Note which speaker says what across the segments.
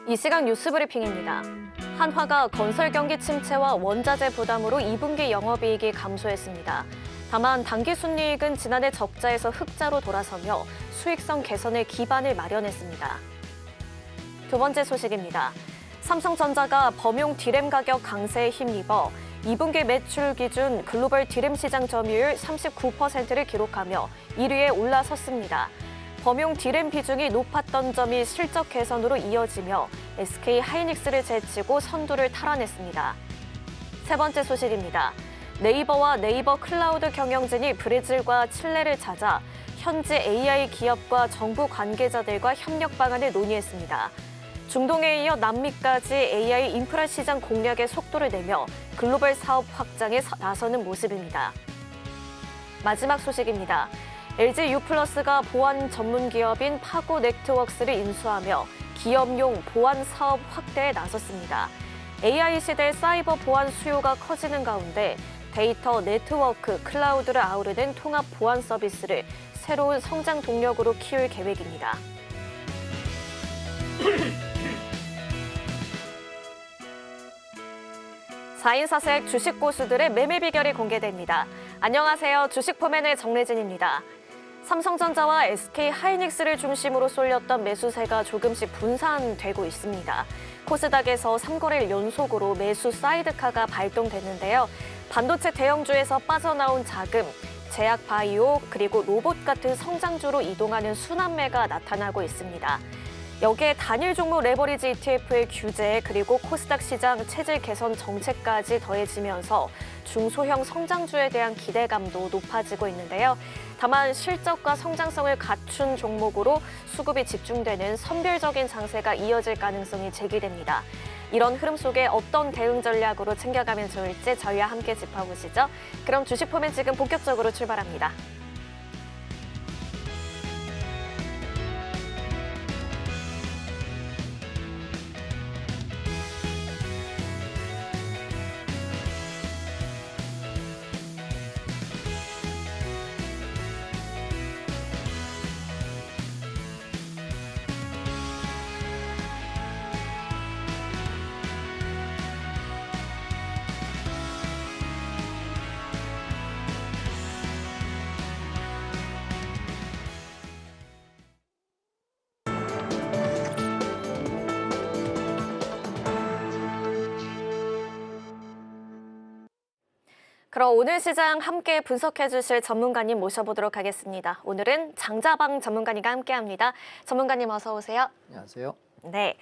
Speaker 1: 이 시각 뉴스 브리핑입니다. 한화가 건설 경기 침체와 원자재 부담으로 2분기 영업이익이 감소했습니다. 다만 당기순이익은 지난해 적자에서 흑자로 돌아서며 수익성 개선의 기반을 마련했습니다. 두 번째 소식입니다. 삼성전자가 범용 디램 가격 강세에 힘입어 2분기 매출 기준 글로벌 디램 시장 점유율 39%를 기록하며 1위에 올라섰습니다. 범용 디램 비중이 높았던 점이 실적 개선으로 이어지며 SK 하이닉스를 제치고 선두를 탈환했습니다. 세 번째 소식입니다. 네이버와 네이버 클라우드 경영진이 브라질과 칠레를 찾아 현지 AI 기업과 정부 관계자들과 협력 방안을 논의했습니다. 중동에 이어 남미까지 AI 인프라 시장 공략에 속도를 내며 글로벌 사업 확장에 나서는 모습입니다. 마지막 소식입니다. LG U+가 보안 전문 기업인 파고 네트워크스를 인수하며 기업용 보안 사업 확대에 나섰습니다. AI 시대 사이버 보안 수요가 커지는 가운데 데이터, 네트워크, 클라우드를 아우르는 통합 보안 서비스를 새로운 성장 동력으로 키울 계획입니다. 4인 사색 주식 고수들의 매매 비결이 공개됩니다. 안녕하세요. 주식포맨의 정래진입니다. 삼성전자와 SK 하이닉스를 중심으로 쏠렸던 매수세가 조금씩 분산되고 있습니다. 코스닥에서 3거래일 연속으로 매수 사이드카가 발동됐는데요. 반도체 대형주에서 빠져나온 자금, 제약 바이오, 그리고 로봇 같은 성장주로 이동하는 순환매가 나타나고 있습니다. 여기에 단일 종목 레버리지 ETF의 규제, 그리고 코스닥 시장 체질 개선 정책까지 더해지면서 중소형 성장주에 대한 기대감도 높아지고 있는데요. 다만 실적과 성장성을 갖춘 종목으로 수급이 집중되는 선별적인 장세가 이어질 가능성이 제기됩니다. 이런 흐름 속에 어떤 대응 전략으로 챙겨가면 좋을지 저희와 함께 짚어보시죠. 그럼 주식포맨 지금 본격적으로 출발합니다. 그럼 오늘 시장 함께 분석해 주실 전문가님 모셔보도록 하겠습니다. 오늘은 장자방 전문가님과 함께합니다. 전문가님 어서 오세요.
Speaker 2: 안녕하세요.
Speaker 1: 네,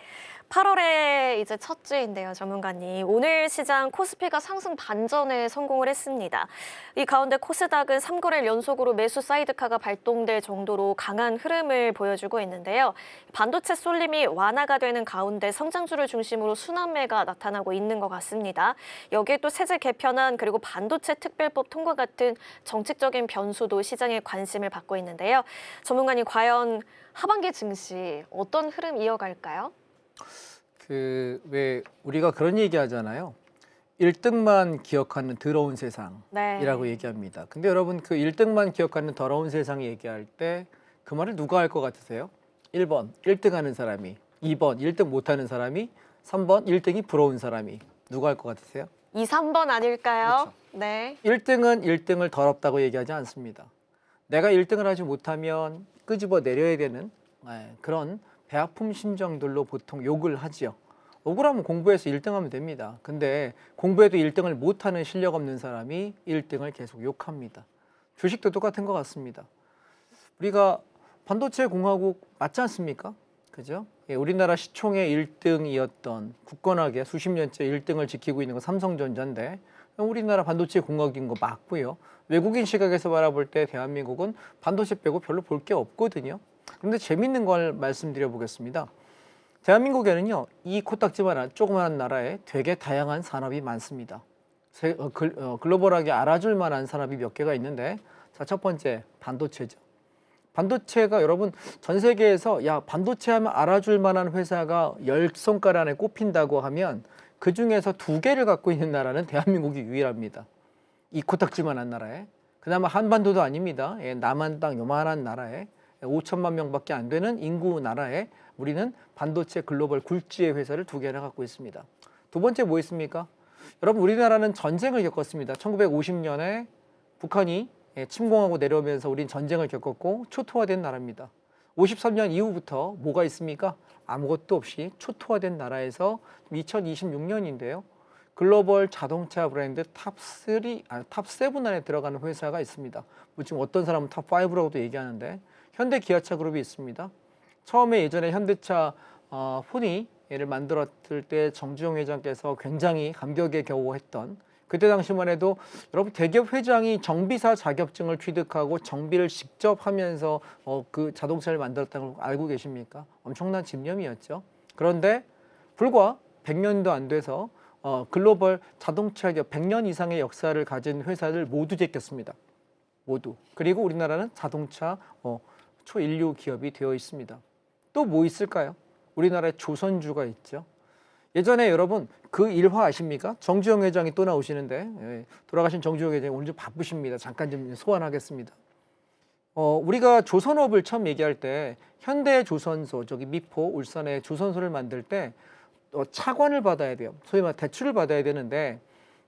Speaker 1: 8월에 이제 첫 주인데요, 전문가님. 오늘 시장 코스피가 상승 반전에 성공을 했습니다. 이 가운데 코스닥은 3거래일 연속으로 매수 사이드카가 발동될 정도로 강한 흐름을 보여주고 있는데요. 반도체 쏠림이 완화가 되는 가운데 성장주를 중심으로 순환매가 나타나고 있는 것 같습니다. 여기에 또 세제 개편안 그리고 반도체 특별법 통과 같은 정책적인 변수도 시장의 관심을 받고 있는데요. 전문가님, 과연 하반기 증시 어떤 흐름 이어갈까요?
Speaker 2: 왜 우리가 그런 얘기 하잖아요. 1등만 기억하는 더러운 세상이라고
Speaker 1: 네.
Speaker 2: 얘기합니다. 근데 여러분 그 1등만 기억하는 더러운 세상 얘기할 때 그 말을 누가 할 것 같으세요? 1번 1등 하는 사람이, 2번 1등 못하는 사람이, 3번 1등이 부러운 사람이. 누가 할 것 같으세요?
Speaker 1: 2, 3번 아닐까요?
Speaker 2: 그렇죠.
Speaker 1: 네.
Speaker 2: 1등은 1등을 더럽다고 얘기하지 않습니다. 내가 1등을 하지 못하면 끄집어 내려야 되는 그런 배아픔 심정들로 보통 욕을 하지요. 억울하면 공부해서 1등하면 됩니다. 근데 공부해도 1등을 못하는 실력 없는 사람이 1등을 계속 욕합니다. 주식도 똑같은 것 같습니다. 우리가 반도체 공화국 맞지 않습니까? 그죠? 예, 우리나라 시총의 1등이었던 굳건하게 수십 년째 1등을 지키고 있는 건 삼성전자인데 우리나라 반도체 공화국인 거 맞고요. 외국인 시각에서 바라볼 때 대한민국은 반도체 빼고 별로 볼 게 없거든요. 그런데 재밌는 걸 말씀드려 보겠습니다. 대한민국에는요, 이 코딱지만한 조그마한 나라에 되게 다양한 산업이 많습니다. 글로벌하게 알아줄 만한 산업이 몇 개가 있는데, 자, 첫 번째 반도체죠. 반도체가 여러분 전 세계에서 야 반도체 하면 알아줄 만한 회사가 10손가락 안에 꼽힌다고 하면 그 중에서 2개를 갖고 있는 나라는 대한민국이 유일합니다. 이 코딱지만한 나라에. 그나마 한반도도 아닙니다. 예, 남한 땅 요만한 나라에 5천만 명밖에 안 되는 인구 나라에 우리는 반도체 글로벌 굴지의 회사를 2개나 갖고 있습니다. 두 번째 뭐 있습니까? 여러분 우리나라는 전쟁을 겪었습니다. 1950년에 북한이 침공하고 내려오면서 우린 전쟁을 겪었고 초토화된 나라입니다. 53년 이후부터 뭐가 있습니까? 아무것도 없이 초토화된 나라에서 2026년인데요. 글로벌 자동차 브랜드 탑7 안에 들어가는 회사가 있습니다. 뭐 지금 어떤 사람은 탑5라고도 얘기하는데 현대 기아차 그룹이 있습니다. 처음에 예전에 현대차 후니를 만들었을 때 정주영 회장께서 굉장히 감격에 겨워했던 그때 당시만 해도 여러분 대기업 회장이 정비사 자격증을 취득하고 정비를 직접 하면서 그 자동차를 만들었다는 걸 알고 계십니까? 엄청난 집념이었죠. 그런데 불과 100년도 안 돼서 글로벌 자동차 기업 100년 이상의 역사를 가진 회사를 모두 제꼈습니다. 모두. 그리고 우리나라는 자동차 초일류 기업이 되어 있습니다. 또 뭐 있을까요? 우리나라에 조선주가 있죠. 예전에 여러분 그 일화 아십니까? 정주영 회장이 또 나오시는데 돌아가신 정주영 회장이 오늘 좀 바쁘십니다. 잠깐 좀 소환하겠습니다. 우리가 조선업을 처음 얘기할 때 현대조선소 저기 미포 울산에 조선소를 만들 때 차관을 받아야 돼요. 소위 말해 대출을 받아야 되는데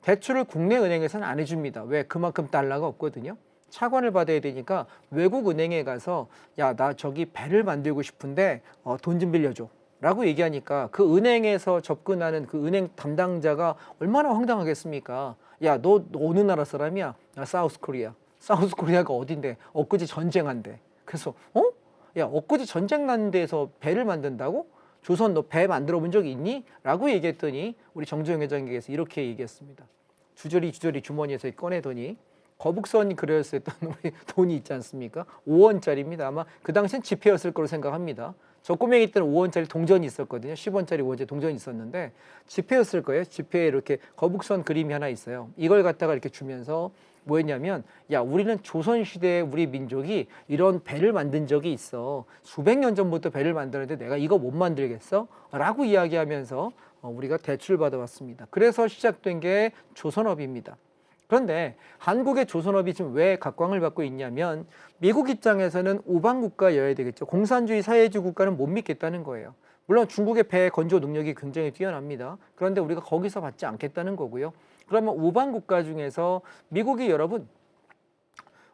Speaker 2: 대출을 국내 은행에서는 안 해줍니다. 왜? 그만큼 달러가 없거든요. 차관을 받아야 되니까 외국 은행에 가서 야, 나 저기 배를 만들고 싶은데 돈 좀 빌려줘 라고 얘기하니까 그 은행에서 접근하는 그 은행 담당자가 얼마나 황당하겠습니까? 야, 너 어느 나라 사람이야? 나 사우스 코리아. 사우스 코리아가 어딘데? 엊그제 전쟁한대. 그래서 야, 엊그제 전쟁 난 데서 배를 만든다고? 조선 너 배 만들어 본 적이 있니? 라고 얘기했더니 우리 정주영 회장님께서 이렇게 얘기했습니다. 주저리 주머니에서 꺼내더니 거북선이 그려졌을 때 우리 돈이 있지 않습니까? 5원짜리입니다. 아마 그 당시엔 지폐였을 거로 생각합니다. 저 꼬맹이 때는 5원짜리 동전이 있었거든요. 10원짜리 5원짜리 동전이 있었는데 지폐였을 거예요. 지폐에 이렇게 거북선 그림이 하나 있어요. 이걸 갖다가 이렇게 주면서 뭐였냐면 야, 우리는 조선시대에 우리 민족이 이런 배를 만든 적이 있어. 수백 년 전부터 배를 만들었는데 내가 이거 못 만들겠어? 라고 이야기하면서 우리가 대출을 받아왔습니다. 그래서 시작된 게 조선업입니다. 그런데 한국의 조선업이 지금 왜 각광을 받고 있냐면 미국 입장에서는 우방국가여야 되겠죠. 공산주의 사회주의 국가는 못 믿겠다는 거예요. 물론 중국의 배 건조 능력이 굉장히 뛰어납니다. 그런데 우리가 거기서 받지 않겠다는 거고요. 그러면 우방국가 중에서 미국이 여러분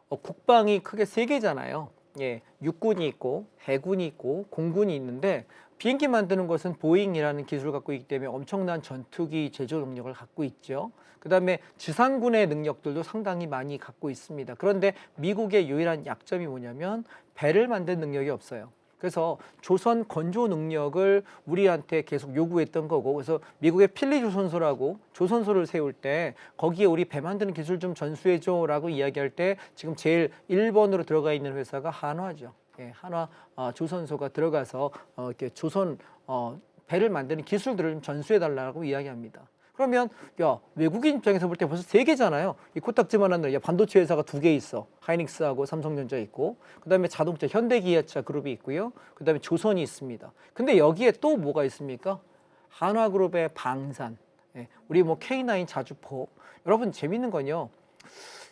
Speaker 2: 국방이 크게 3개잖아요. 예, 육군이 있고 해군이 있고 공군이 있는데 비행기 만드는 것은 보잉이라는 기술을 갖고 있기 때문에 엄청난 전투기 제조 능력을 갖고 있죠. 그 다음에 지상군의 능력들도 상당히 많이 갖고 있습니다. 그런데 미국의 유일한 약점이 뭐냐면 배를 만드는 능력이 없어요. 그래서 조선 건조 능력을 우리한테 계속 요구했던 거고, 그래서 미국의 필리조선소라고 조선소를 세울 때 거기에 우리 배 만드는 기술 좀 전수해줘 라고 이야기할 때 지금 제일 1번으로 들어가 있는 회사가 한화죠. 예, 한화 조선소가 들어가서 이렇게 조선 배를 만드는 기술들을 좀 전수해달라고 이야기합니다. 그러면 야, 외국인 입장에서 볼 때 벌써 3개잖아요. 이 코딱지만한 야, 반도체 회사가 2개 있어. 하이닉스하고 삼성전자 있고, 그 다음에 자동차 현대기아차 그룹이 있고요. 그 다음에 조선이 있습니다. 근데 여기에 또 뭐가 있습니까? 한화그룹의 방산, 예, 우리 뭐 K9 자주포. 여러분 재밌는 건요,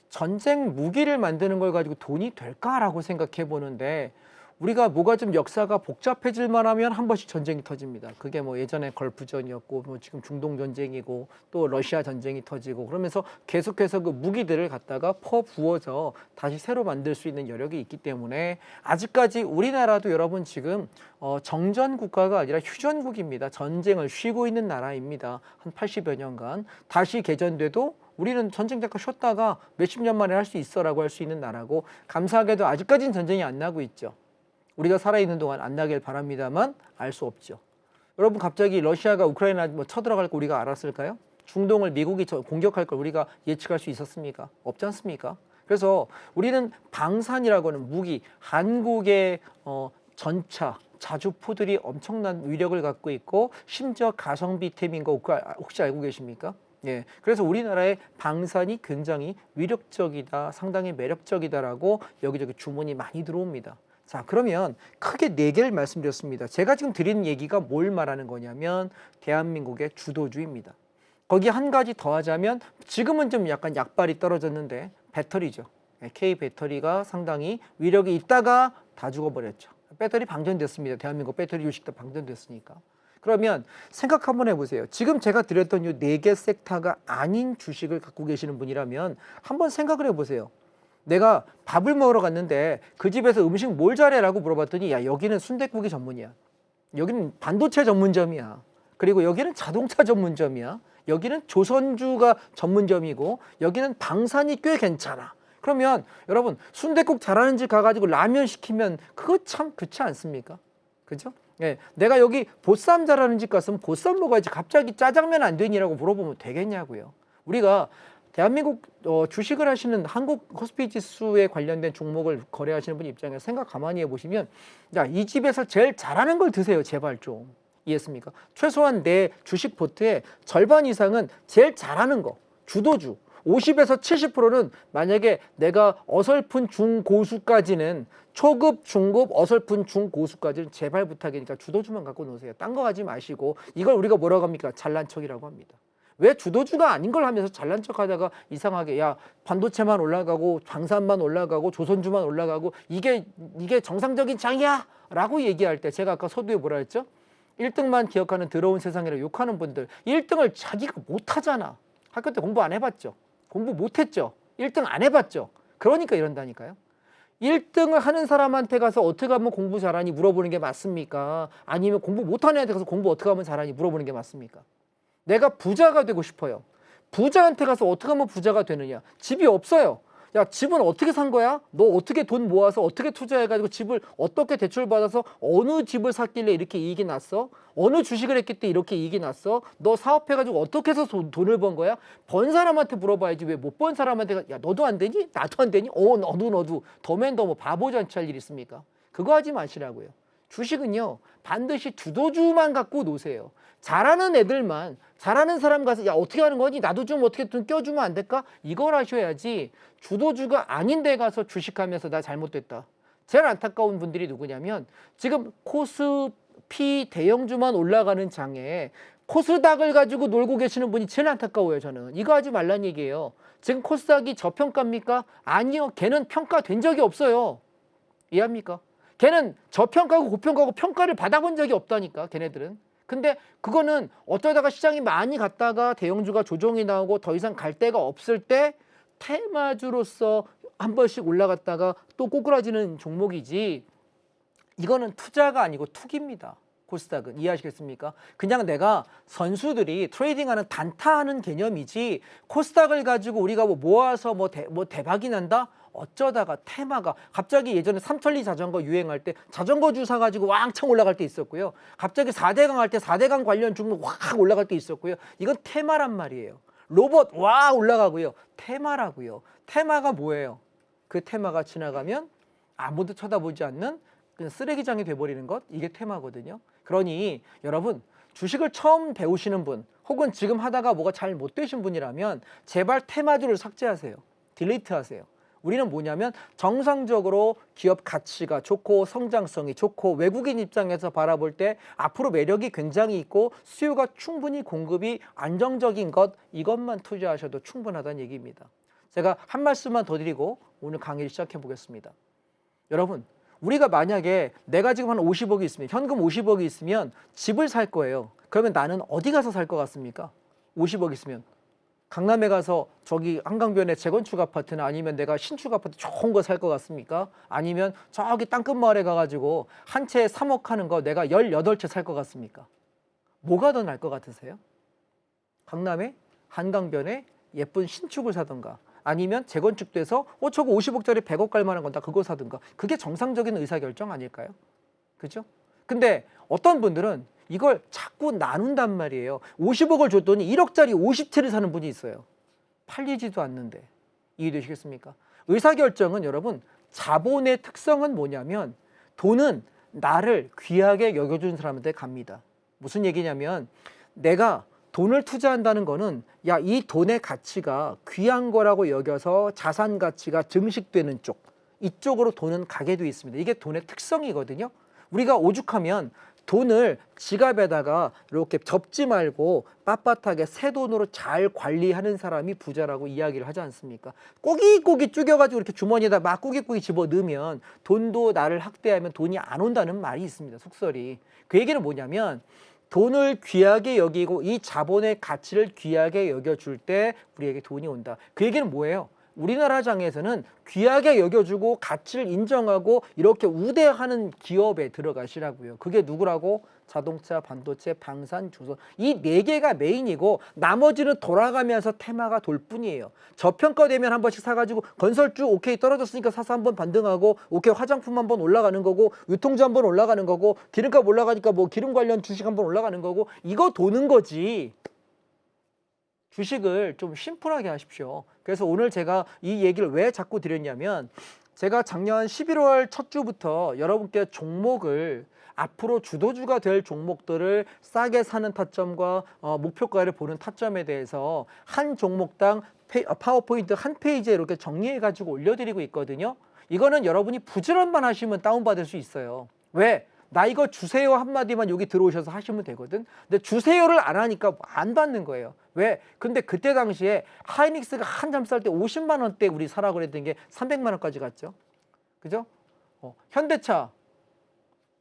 Speaker 2: 전쟁 무기를 만드는 걸 가지고 돈이 될까라고 생각해 보는데 우리가 뭐가 좀 역사가 복잡해질 만하면 한 번씩 전쟁이 터집니다. 그게 뭐 예전에 걸프전이었고 뭐 지금 중동 전쟁이고 또 러시아 전쟁이 터지고 그러면서 계속해서 그 무기들을 갖다가 퍼부어서 다시 새로 만들 수 있는 여력이 있기 때문에 아직까지 우리나라도 여러분 지금 정전 국가가 아니라 휴전국입니다. 전쟁을 쉬고 있는 나라입니다. 한 80여 년간 다시 개전돼도 우리는 전쟁 잠깐 쉬었다가 몇십 년 만에 할 수 있어라고 할 수 있는 나라고, 감사하게도 아직까지는 전쟁이 안 나고 있죠. 우리가 살아있는 동안 안 나길 바랍니다만 알 수 없죠. 여러분 갑자기 러시아가 우크라이나 뭐 쳐들어갈 거 우리가 알았을까요? 중동을 미국이 공격할 걸 우리가 예측할 수 있었습니까? 없지 않습니까? 그래서 우리는 방산이라고 하는 무기, 한국의 전차, 자주포들이 엄청난 위력을 갖고 있고 심지어 가성비 템인 거 혹시 알고 계십니까? 예, 그래서 우리나라의 방산이 굉장히 위력적이다, 상당히 매력적이다라고 여기저기 주문이 많이 들어옵니다. 자, 그러면 크게 4개를 말씀드렸습니다. 제가 지금 드리는 얘기가 뭘 말하는 거냐면 대한민국의 주도주의입니다. 거기 한 가지 더 하자면 지금은 좀 약간 약발이 떨어졌는데 배터리죠. K 배터리가 상당히 위력이 있다가 다 죽어버렸죠. 배터리 방전됐습니다. 대한민국 배터리 주식도 방전됐으니까. 그러면 생각 한번 해보세요. 지금 제가 드렸던 이 4개 섹터가 아닌 주식을 갖고 계시는 분이라면 한번 생각을 해보세요. 내가 밥을 먹으러 갔는데 그 집에서 음식 뭘 잘해라고 물어봤더니 야 여기는 순댓국이 전문이야. 여기는 반도체 전문점이야. 그리고 여기는 자동차 전문점이야. 여기는 조선주가 전문점이고 여기는 방산이 꽤 괜찮아. 그러면 여러분 순댓국 잘하는 집 가가지고 라면 시키면 그거 참 그렇지 않습니까? 그죠? 예, 내가 여기 보쌈 잘하는 집 갔으면 보쌈 먹어야지 갑자기 짜장면 안 되니라고 물어보면 되겠냐고요. 우리가 대한민국 주식을 하시는 한국 코스피 지수에 관련된 종목을 거래하시는 분 입장에서 생각 가만히 해보시면 야, 이 집에서 제일 잘하는 걸 드세요. 제발 좀. 이해했습니까? 최소한 내 주식 포트의 절반 이상은 제일 잘하는 거, 주도주. 50에서 70%는 만약에 내가 어설픈 중고수까지는 초급, 중급, 어설픈 중고수까지는 제발 부탁이니까 주도주만 갖고 노세요. 딴 거 하지 마시고 이걸 우리가 뭐라고 합니까? 잘난 척이라고 합니다. 왜 주도주가 아닌 걸 하면서 잘난 척 하다가 이상하게 야 반도체만 올라가고 방산만 올라가고 조선주만 올라가고 이게 정상적인 장이야 라고 얘기할 때 제가 아까 서두에 뭐라 했죠? 1등만 기억하는 더러운 세상이라고 욕하는 분들 1등을 자기가 못하잖아. 학교 때 공부 안 해봤죠. 공부 못했죠. 1등 안 해봤죠. 그러니까 이런다니까요. 1등을 하는 사람한테 가서 어떻게 하면 공부 잘하니 물어보는 게 맞습니까? 아니면 공부 못하는 애한테 가서 공부 어떻게 하면 잘하니 물어보는 게 맞습니까? 내가 부자가 되고 싶어요. 부자한테 가서 어떻게 하면 부자가 되느냐? 집이 없어요. 야, 집은 어떻게 산 거야? 너 어떻게 돈 모아서 어떻게 투자해가지고 집을 어떻게 대출받아서 어느 집을 샀길래 이렇게 이익이 났어? 어느 주식을 했기 때문에 이렇게 이익이 났어? 너 사업해가지고 어떻게 해서 돈을 번 거야? 번 사람한테 물어봐야지 왜 못 번 사람한테 야 너도 안 되니? 나도 안 되니? 너도 더맨 더 뭐 바보잔치 할 일 있습니까? 그거 하지 마시라고요. 주식은요 반드시 주도주만 갖고 노세요. 잘하는 애들만 잘하는 사람 가서 야 어떻게 하는 거니? 나도 좀 어떻게 좀 껴주면 안 될까? 이걸 하셔야지 주도주가 아닌 데 가서 주식하면서 나 잘못됐다. 제일 안타까운 분들이 누구냐면 지금 코스피 대형주만 올라가는 장에 코스닥을 가지고 놀고 계시는 분이 제일 안타까워요. 저는 이거 하지 말란 얘기예요. 지금 코스닥이 저평가입니까? 아니요. 걔는 평가된 적이 없어요. 이해합니까? 걔는 저평가고 고평가고 평가를 받아본 적이 없다니까 걔네들은. 근데 그거는 어쩌다가 시장이 많이 갔다가 대형주가 조정이 나오고 더 이상 갈 데가 없을 때 테마주로서 한 번씩 올라갔다가 또 꼬꾸라지는 종목이지 이거는 투자가 아니고 투기입니다. 코스닥은 이해하시겠습니까? 그냥 내가 선수들이 트레이딩하는 단타하는 개념이지 코스닥을 가지고 우리가 뭐 모아서 뭐 대박이 난다? 어쩌다가 테마가 갑자기 예전에 삼천리 자전거 유행할 때 자전거주 사가지고 왕창 올라갈 때 있었고요. 갑자기 4대강 할 때 4대강 관련 종목 확 올라갈 때 있었고요. 이건 테마란 말이에요. 로봇 와 올라가고요. 테마라고요. 테마가 뭐예요? 그 테마가 지나가면 아무도 쳐다보지 않는 그냥 쓰레기장이 돼버리는 것 이게 테마거든요. 그러니 여러분 주식을 처음 배우시는 분 혹은 지금 하다가 뭐가 잘 못 되신 분이라면 제발 테마주를 삭제하세요. 딜리트 하세요. 우리는 뭐냐면 정상적으로 기업 가치가 좋고 성장성이 좋고 외국인 입장에서 바라볼 때 앞으로 매력이 굉장히 있고 수요가 충분히 공급이 안정적인 것 이것만 투자하셔도 충분하다는 얘기입니다. 제가 한 말씀만 더 드리고 오늘 강의를 시작해 보겠습니다. 여러분 우리가 만약에 내가 지금 한 50억이 있으면 현금 50억이 있으면 집을 살 거예요. 그러면 나는 어디 가서 살 것 같습니까? 50억 있으면 강남에 가서 저기 한강변에 재건축 아파트나 아니면 내가 신축 아파트 좋은 거 살 것 같습니까? 아니면 저기 땅끝 마을에 가가지고 한 채에 3억 하는 거 내가 18채 살 것 같습니까? 뭐가 더 나을 것 같으세요? 강남에 한강변에 예쁜 신축을 사던가 아니면 재건축돼서 저거 50억짜리 100억 갈 만한 건 다 그거 사든가 그게 정상적인 의사결정 아닐까요? 그죠? 근데 어떤 분들은 이걸 자꾸 나눈단 말이에요. 50억을 줬더니 1억짜리 50채를 사는 분이 있어요. 팔리지도 않는데. 이해되시겠습니까? 의사결정은 여러분 자본의 특성은 뭐냐면 돈은 나를 귀하게 여겨준 사람한테 갑니다. 무슨 얘기냐면 내가 돈을 투자한다는 거는 야, 이 돈의 가치가 귀한 거라고 여겨서 자산 가치가 증식되는 쪽 이쪽으로 돈은 가게 돼 있습니다. 이게 돈의 특성이거든요. 우리가 오죽하면 돈을 지갑에다가 이렇게 접지 말고 빳빳하게 새 돈으로 잘 관리하는 사람이 부자라고 이야기를 하지 않습니까? 꼬깃꼬깃 쪼개가지고 이렇게 주머니에다 막 꼬깃꼬깃 집어 넣으면 돈도 나를 학대하면 돈이 안 온다는 말이 있습니다. 속설이. 그 얘기는 뭐냐면 돈을 귀하게 여기고 이 자본의 가치를 귀하게 여겨줄 때 우리에게 돈이 온다. 그 얘기는 뭐예요? 우리나라 장에서는 귀하게 여겨주고 가치를 인정하고 이렇게 우대하는 기업에 들어가시라고요. 그게 누구라고? 자동차, 반도체, 방산, 조선 이 네 개가 메인이고 나머지는 돌아가면서 테마가 돌 뿐이에요. 저평가되면 한 번씩 사가지고 건설주 오케이 떨어졌으니까 사서 한번 반등하고 오케이 화장품 한번 올라가는 거고 유통주 한번 올라가는 거고 기름값 올라가니까 뭐 기름 관련 주식 한번 올라가는 거고 이거 도는 거지. 주식을 좀 심플하게 하십시오. 그래서 오늘 제가 이 얘기를 왜 자꾸 드렸냐면 제가 작년 11월 첫 주부터 여러분께 종목을 앞으로 주도주가 될 종목들을 싸게 사는 타점과 목표가를 보는 타점에 대해서 한 종목당 파워포인트 한 페이지에 이렇게 정리해가지고 올려드리고 있거든요. 이거는 여러분이 부지런만 하시면 다운받을 수 있어요. 왜? 나 이거 주세요 한마디만 여기 들어오셔서 하시면 되거든. 근데 주세요를 안 하니까 안 받는 거예요. 왜? 근데 그때 당시에 하이닉스가 한참 쌀 때 50만 원대 우리 사라 그랬던 게 300만 원까지 갔죠. 그죠? 현대차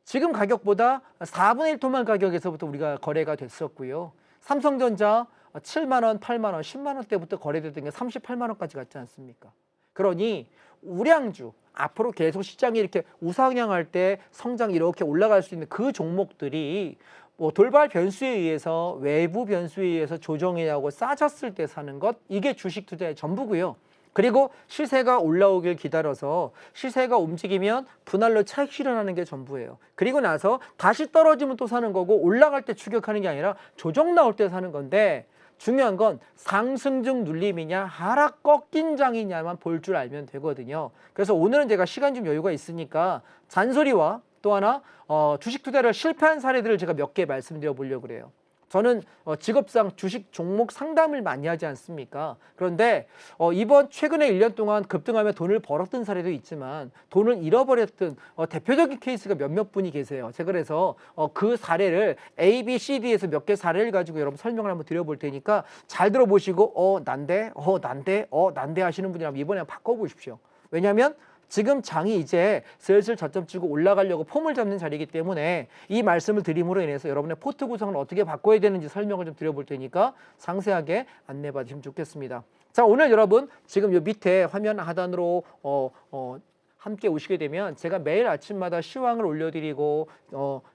Speaker 2: 지금 가격보다 4분의 1 토만 가격에서부터 우리가 거래가 됐었고요. 삼성전자 7만 원, 8만 원, 10만 원대부터 거래됐던 게 38만 원까지 갔지 않습니까? 그러니 우량주 앞으로 계속 시장이 이렇게 우상향할 때 성장이 이렇게 올라갈 수 있는 그 종목들이 뭐 돌발 변수에 의해서 외부 변수에 의해서 조정이라고 싸졌을 때 사는 것 이게 주식 투자의 전부고요. 그리고 시세가 올라오길 기다려서 시세가 움직이면 분할로 차익 실현하는 게 전부예요. 그리고 나서 다시 떨어지면 또 사는 거고 올라갈 때 추격하는 게 아니라 조정 나올 때 사는 건데 중요한 건 상승 중 눌림이냐 하락 꺾인 장이냐만 볼 줄 알면 되거든요. 그래서 오늘은 제가 시간 좀 여유가 있으니까 잔소리와 또 하나 주식 투자를 실패한 사례들을 제가 몇 개 말씀드려 보려고 그래요. 저는 직업상 주식 종목 상담을 많이 하지 않습니까? 그런데 이번 최근에 1년 동안 급등하며 돈을 벌었던 사례도 있지만 돈을 잃어버렸던 대표적인 케이스가 몇몇 분이 계세요. 제가 그래서 그 사례를 A, B, C, D에서 몇 개 사례를 가지고 여러분 설명을 한번 드려볼 테니까 잘 들어보시고 난데 하시는 분이라면 이번에 한번 바꿔보십시오. 왜냐하면 지금 장이 이제 슬슬 저점 치고 올라가려고 폼을 잡는 자리이기 때문에 이 말씀을 드림으로 인해서 여러분의 포트 구성을 어떻게 바꿔야 되는지 설명을 좀 드려볼 테니까 상세하게 안내 받으시면 좋겠습니다. 자, 오늘 여러분 지금 요 밑에 화면 하단으로 함께 오시게 되면 제가 매일 아침마다 시황을 올려드리고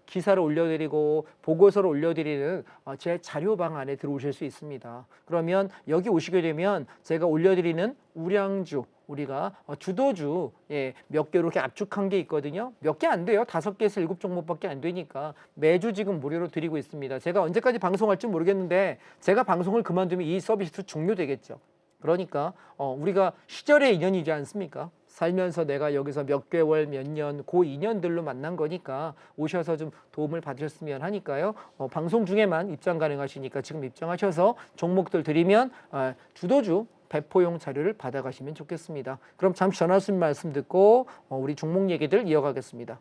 Speaker 2: 기사를 올려드리고 보고서를 올려드리는 제 자료방 안에 들어오실 수 있습니다. 그러면 여기 오시게 되면 제가 올려드리는 우량주 우리가 주도주 몇 개 이렇게 압축한 게 있거든요. 몇 개 안 돼요. 5개에서 7종목밖에 안 되니까 매주 지금 무료로 드리고 있습니다. 제가 언제까지 방송할지 모르겠는데 제가 방송을 그만두면 이 서비스 종료되겠죠. 그러니까 우리가 시절의 인연이지 않습니까? 살면서 내가 여기서 몇 개월, 몇 년, 그 인연들로 만난 거니까 오셔서 좀 도움을 받으셨으면 하니까요. 방송 중에만 입장 가능하시니까 지금 입장하셔서 종목들 드리면 주도주 배포용 자료를 받아가시면 좋겠습니다. 그럼 잠시 전화 말씀 듣고 우리 종목 얘기들 이어가겠습니다.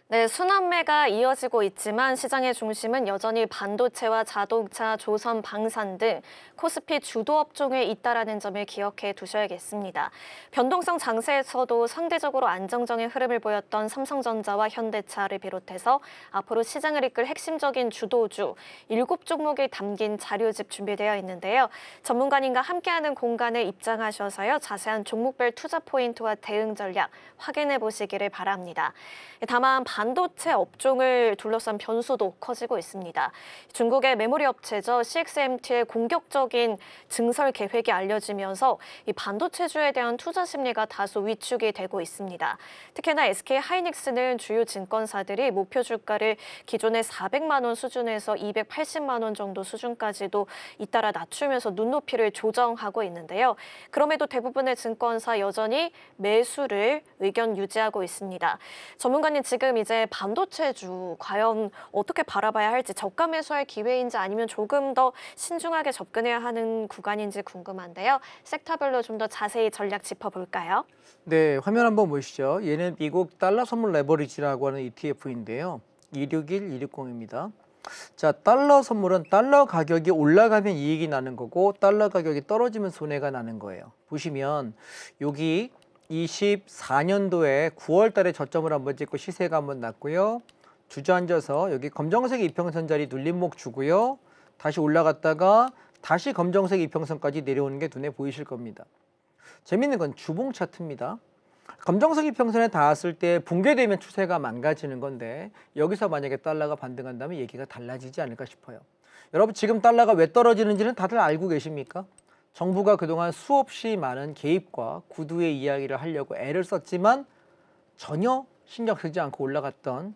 Speaker 1: 네, 순환매가 이어지고 있지만 시장의 중심은 여전히 반도체와 자동차, 조선, 방산 등 코스피 주도 업종에 있다라는 점을 기억해 두셔야겠습니다. 변동성 장세에서도 상대적으로 안정적인 흐름을 보였던 삼성전자와 현대차를 비롯해서 앞으로 시장을 이끌 핵심적인 주도주 7종목이 담긴 자료집 준비되어 있는데요. 전문가님과 함께하는 공간에 입장하셔서요. 자세한 종목별 투자 포인트와 대응 전략 확인해 보시기를 바랍니다. 다만 반도체 업종을 둘러싼 변수도 커지고 있습니다. 중국의 메모리 업체죠. CXMT의 공격적인 증설 계획이 알려지면서 이 반도체주에 대한 투자 심리가 다소 위축이 되고 있습니다. 특히나 SK 하이닉스는 주요 증권사들이 목표 주가를 기존의 400만 원 수준에서 280만 원 정도 수준까지도 잇따라 낮추면서 눈높이를 조정하고 있는데요. 그럼에도 대부분의 증권사 여전히 매수를 의견 유지하고 있습니다. 전문가님 지금 이제 반도체주 과연 어떻게 바라봐야 할지 저가 매수할 기회인지 아니면 조금 더 신중하게 접근해야 하는 구간인지 궁금한데요. 섹터별로 좀 더 자세히 전략 짚어볼까요?
Speaker 2: 네, 화면 한번 보시죠. 얘는 미국 달러 선물 레버리지라고 하는 ETF인데요. 261260입니다. 자, 달러 선물은 달러 가격이 올라가면 이익이 나는 거고 달러 가격이 떨어지면 손해가 나는 거예요. 보시면 여기 24년도에 9월 달에 저점을 한번 찍고 시세가 한번 났고요. 주저앉아서 여기 검정색 이평선 자리 눌림목 주고요. 다시 올라갔다가 다시 검정색 이평선까지 내려오는 게 눈에 보이실 겁니다. 재밌는 건 주봉 차트입니다. 검정색 이평선에 닿았을 때 붕괴되면 추세가 망가지는 건데 여기서 만약에 달러가 반등한다면 얘기가 달라지지 않을까 싶어요. 여러분 지금 달러가 왜 떨어지는지는 다들 알고 계십니까? 정부가 그동안 수없이 많은 개입과 구두의 이야기를 하려고 애를 썼지만 전혀 신경 쓰지 않고 올라갔던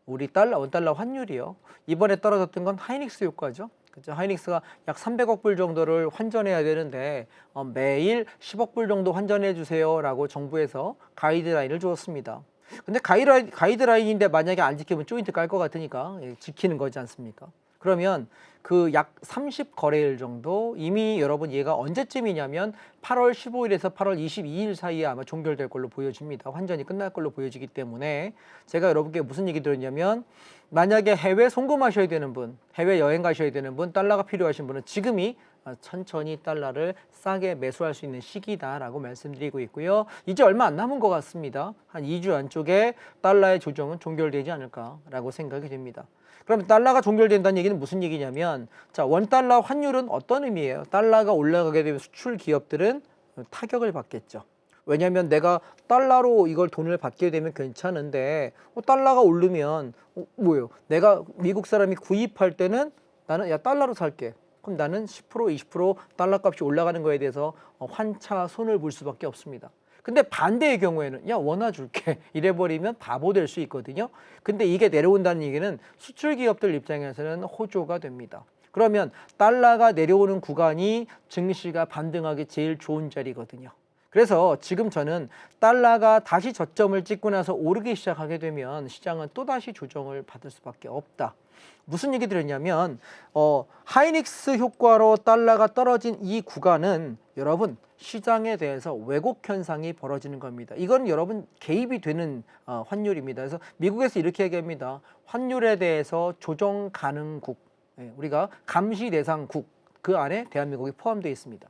Speaker 2: 우리 원달러 환율이요. 이번에 떨어졌던 건 하이닉스 효과죠. 그렇죠? 하이닉스가 약 300억 불 정도를 환전해야 되는데 매일 10억 불 정도 환전해 주세요라고 정부에서 가이드라인을 주었습니다. 근데 가이드라인인데 만약에 안 지키면 조인트 깔 것 같으니까 지키는 거지 않습니까? 그러면 그 약 30거래일 정도 이미 여러분 얘가 언제쯤이냐면 8월 15일에서 8월 22일 사이에 아마 종결될 걸로 보여집니다. 환전이 끝날 걸로 보여지기 때문에 제가 여러분께 무슨 얘기 드렸냐면 만약에 해외 송금하셔야 되는 분, 해외 여행 가셔야 되는 분, 달러가 필요하신 분은 지금이 천천히 달러를 싸게 매수할 수 있는 시기다라고 말씀드리고 있고요. 이제 얼마 안 남은 것 같습니다. 한 2주 안쪽에 달러의 조정은 종결되지 않을까라고 생각이 됩니다. 그럼 달러가 종결된다는 얘기는 무슨 얘기냐면 자, 원달러 환율은 어떤 의미예요? 달러가 올라가게 되면 수출 기업들은 타격을 받겠죠. 왜냐하면 내가 달러로 이걸 돈을 받게 되면 괜찮은데 달러가 오르면 뭐예요? 내가 미국 사람이 구입할 때는 나는 야 달러로 살게. 그럼 나는 10% 20% 달러 값이 올라가는 거에 대해서 환차 손을 볼 수밖에 없습니다. 근데 반대의 경우에는 야 원화 줄게 이래버리면 바보 될 수 있거든요. 근데 이게 내려온다는 얘기는 수출 기업들 입장에서는 호조가 됩니다. 그러면 달러가 내려오는 구간이 증시가 반등하기 제일 좋은 자리거든요. 그래서 지금 저는 달러가 다시 저점을 찍고 나서 오르기 시작하게 되면 시장은 또다시 조정을 받을 수밖에 없다. 무슨 얘기 드렸냐면 하이닉스 효과로 달러가 떨어진 이 구간은 여러분 시장에 대해서 왜곡 현상이 벌어지는 겁니다. 이건 여러분 개입이 되는 환율입니다. 그래서 미국에서 이렇게 얘기합니다. 환율에 대해서 조정 가능국, 우리가 감시 대상국 그 안에 대한민국이 포함되어 있습니다.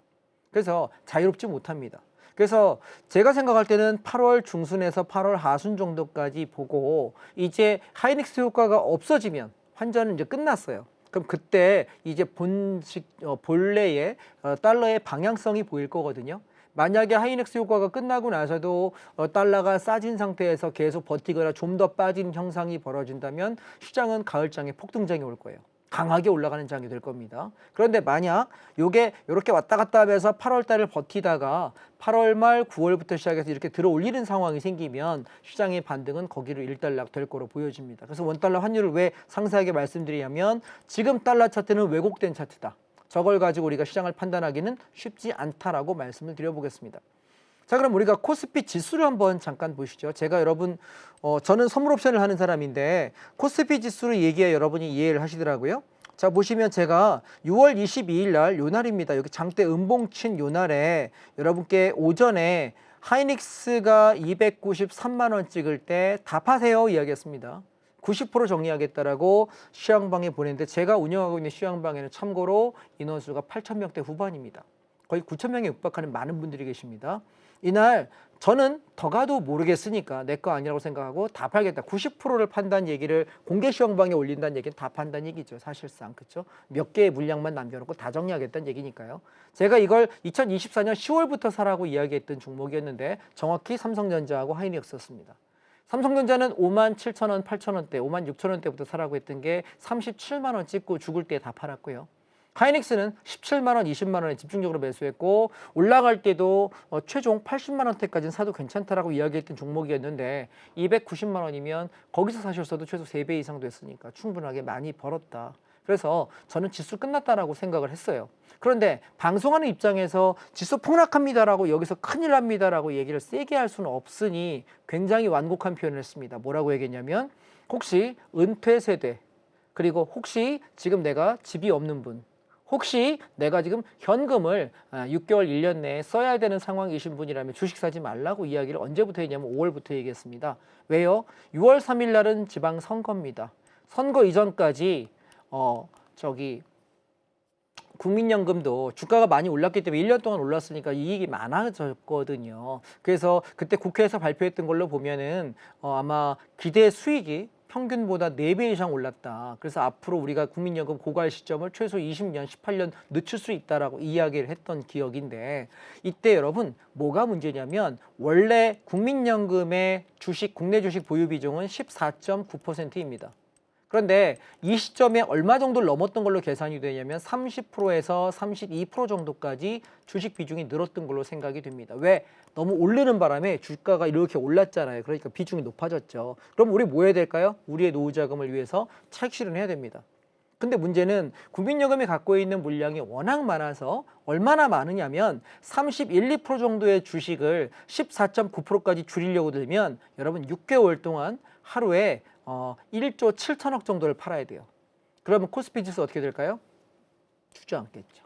Speaker 2: 그래서 자유롭지 못합니다. 그래서 제가 생각할 때는 8월 중순에서 8월 하순 정도까지 보고 이제 하이닉스 효과가 없어지면 환전은 이제 끝났어요. 그럼 그때 이제 본래의 달러의 방향성이 보일 거거든요. 만약에 하이닉스 효과가 끝나고 나서도 달러가 싸진 상태에서 계속 버티거나 좀 더 빠진 형상이 벌어진다면 시장은 가을장에 폭등장이 올 거예요. 강하게 올라가는 장이 될 겁니다. 그런데 만약 이게 이렇게 왔다 갔다 하면서 8월 달을 버티다가 8월 말 9월부터 시작해서 이렇게 들어 올리는 상황이 생기면 시장의 반등은 거기로 일단락 될 거로 보여집니다. 그래서 원달러 환율을 왜 상세하게 말씀드리냐면 지금 달러 차트는 왜곡된 차트다. 저걸 가지고 우리가 시장을 판단하기는 쉽지 않다라고 말씀을 드려보겠습니다. 자, 그럼 우리가 코스피 지수를 한번 잠깐 보시죠. 제가 여러분 저는 선물 옵션을 하는 사람인데 코스피 지수를 얘기해 여러분이 이해를 하시더라고요. 자, 보시면 제가 6월 22일 날 요 날입니다. 여기 장대 음봉 친 요 날에 여러분께 오전에 하이닉스가 293만 원 찍을 때 답하세요 이야기했습니다. 90% 정리하겠다라고 시황방에 보냈는데 제가 운영하고 있는 시황방에는 참고로 인원수가 8,000명대 후반입니다. 거의 9,000명에 육박하는 많은 분들이 계십니다. 이날 저는 더 가도 모르겠으니까 내 거 아니라고 생각하고 다 팔겠다. 90%를 판다는 얘기를 공개 시황방에 올린다는 얘기는 다 판다는 얘기죠. 사실상. 그렇죠? 몇 개의 물량만 남겨놓고 다 정리하겠다는 얘기니까요. 제가 이걸 2024년 10월부터 사라고 이야기했던 종목이었는데 정확히 삼성전자하고 하이닉스였습니다. 삼성전자는 57,000원, 8,000원대, 56,000원대부터 사라고 했던 게 37만 원 찍고 죽을 때 다 팔았고요. 하이닉스는 17만 원, 20만 원에 집중적으로 매수했고 올라갈 때도 최종 80만 원대까지는 사도 괜찮다라고 이야기했던 종목이었는데 290만 원이면 거기서 사셨어도 최소 3배 이상 됐으니까 충분하게 많이 벌었다. 그래서 저는 지수 끝났다라고 생각을 했어요. 그런데 방송하는 입장에서 지수 폭락합니다라고 여기서 큰일 납니다라고 얘기를 세게 할 수는 없으니 굉장히 완곡한 표현을 했습니다. 뭐라고 얘기했냐면 혹시 은퇴 세대 그리고 혹시 지금 내가 집이 없는 분 혹시 내가 지금 현금을 6개월, 1년 내에 써야 되는 상황이신 분이라면 주식 사지 말라고 이야기를 언제부터 했냐면 5월부터 얘기했습니다. 왜요? 6월 3일 날은 지방선거입니다. 선거 이전까지 국민연금도 주가가 많이 올랐기 때문에 1년 동안 올랐으니까 이익이 많아졌거든요. 그래서 그때 국회에서 발표했던 걸로 보면은 아마 기대 수익이 평균보다 4배 이상 올랐다. 그래서 앞으로 우리가 국민연금 고갈 시점을 최소 20년, 18년 늦출 수 있다라고 이야기를 했던 기억인데 이때 여러분 뭐가 문제냐면 원래 국민연금의 국내 주식 보유 비중은 14.9%입니다. 그런데 이 시점에 얼마 정도를 넘었던 걸로 계산이 되냐면 30%에서 32% 정도까지 주식 비중이 늘었던 걸로 생각이 됩니다. 왜? 너무 오르는 바람에 주가가 이렇게 올랐잖아요. 그러니까 비중이 높아졌죠. 그럼 우리 뭐 해야 될까요? 우리의 노후 자금을 위해서 차익 실현해야 됩니다. 근데 문제는 국민연금이 갖고 있는 물량이 워낙 많아서 얼마나 많으냐면 31, 2% 정도의 주식을 14.9%까지 줄이려고 들면 여러분 6개월 동안 하루에 1조 7천억 정도를 팔아야 돼요. 그러면 코스피 지수 어떻게 될까요? 주저앉겠죠.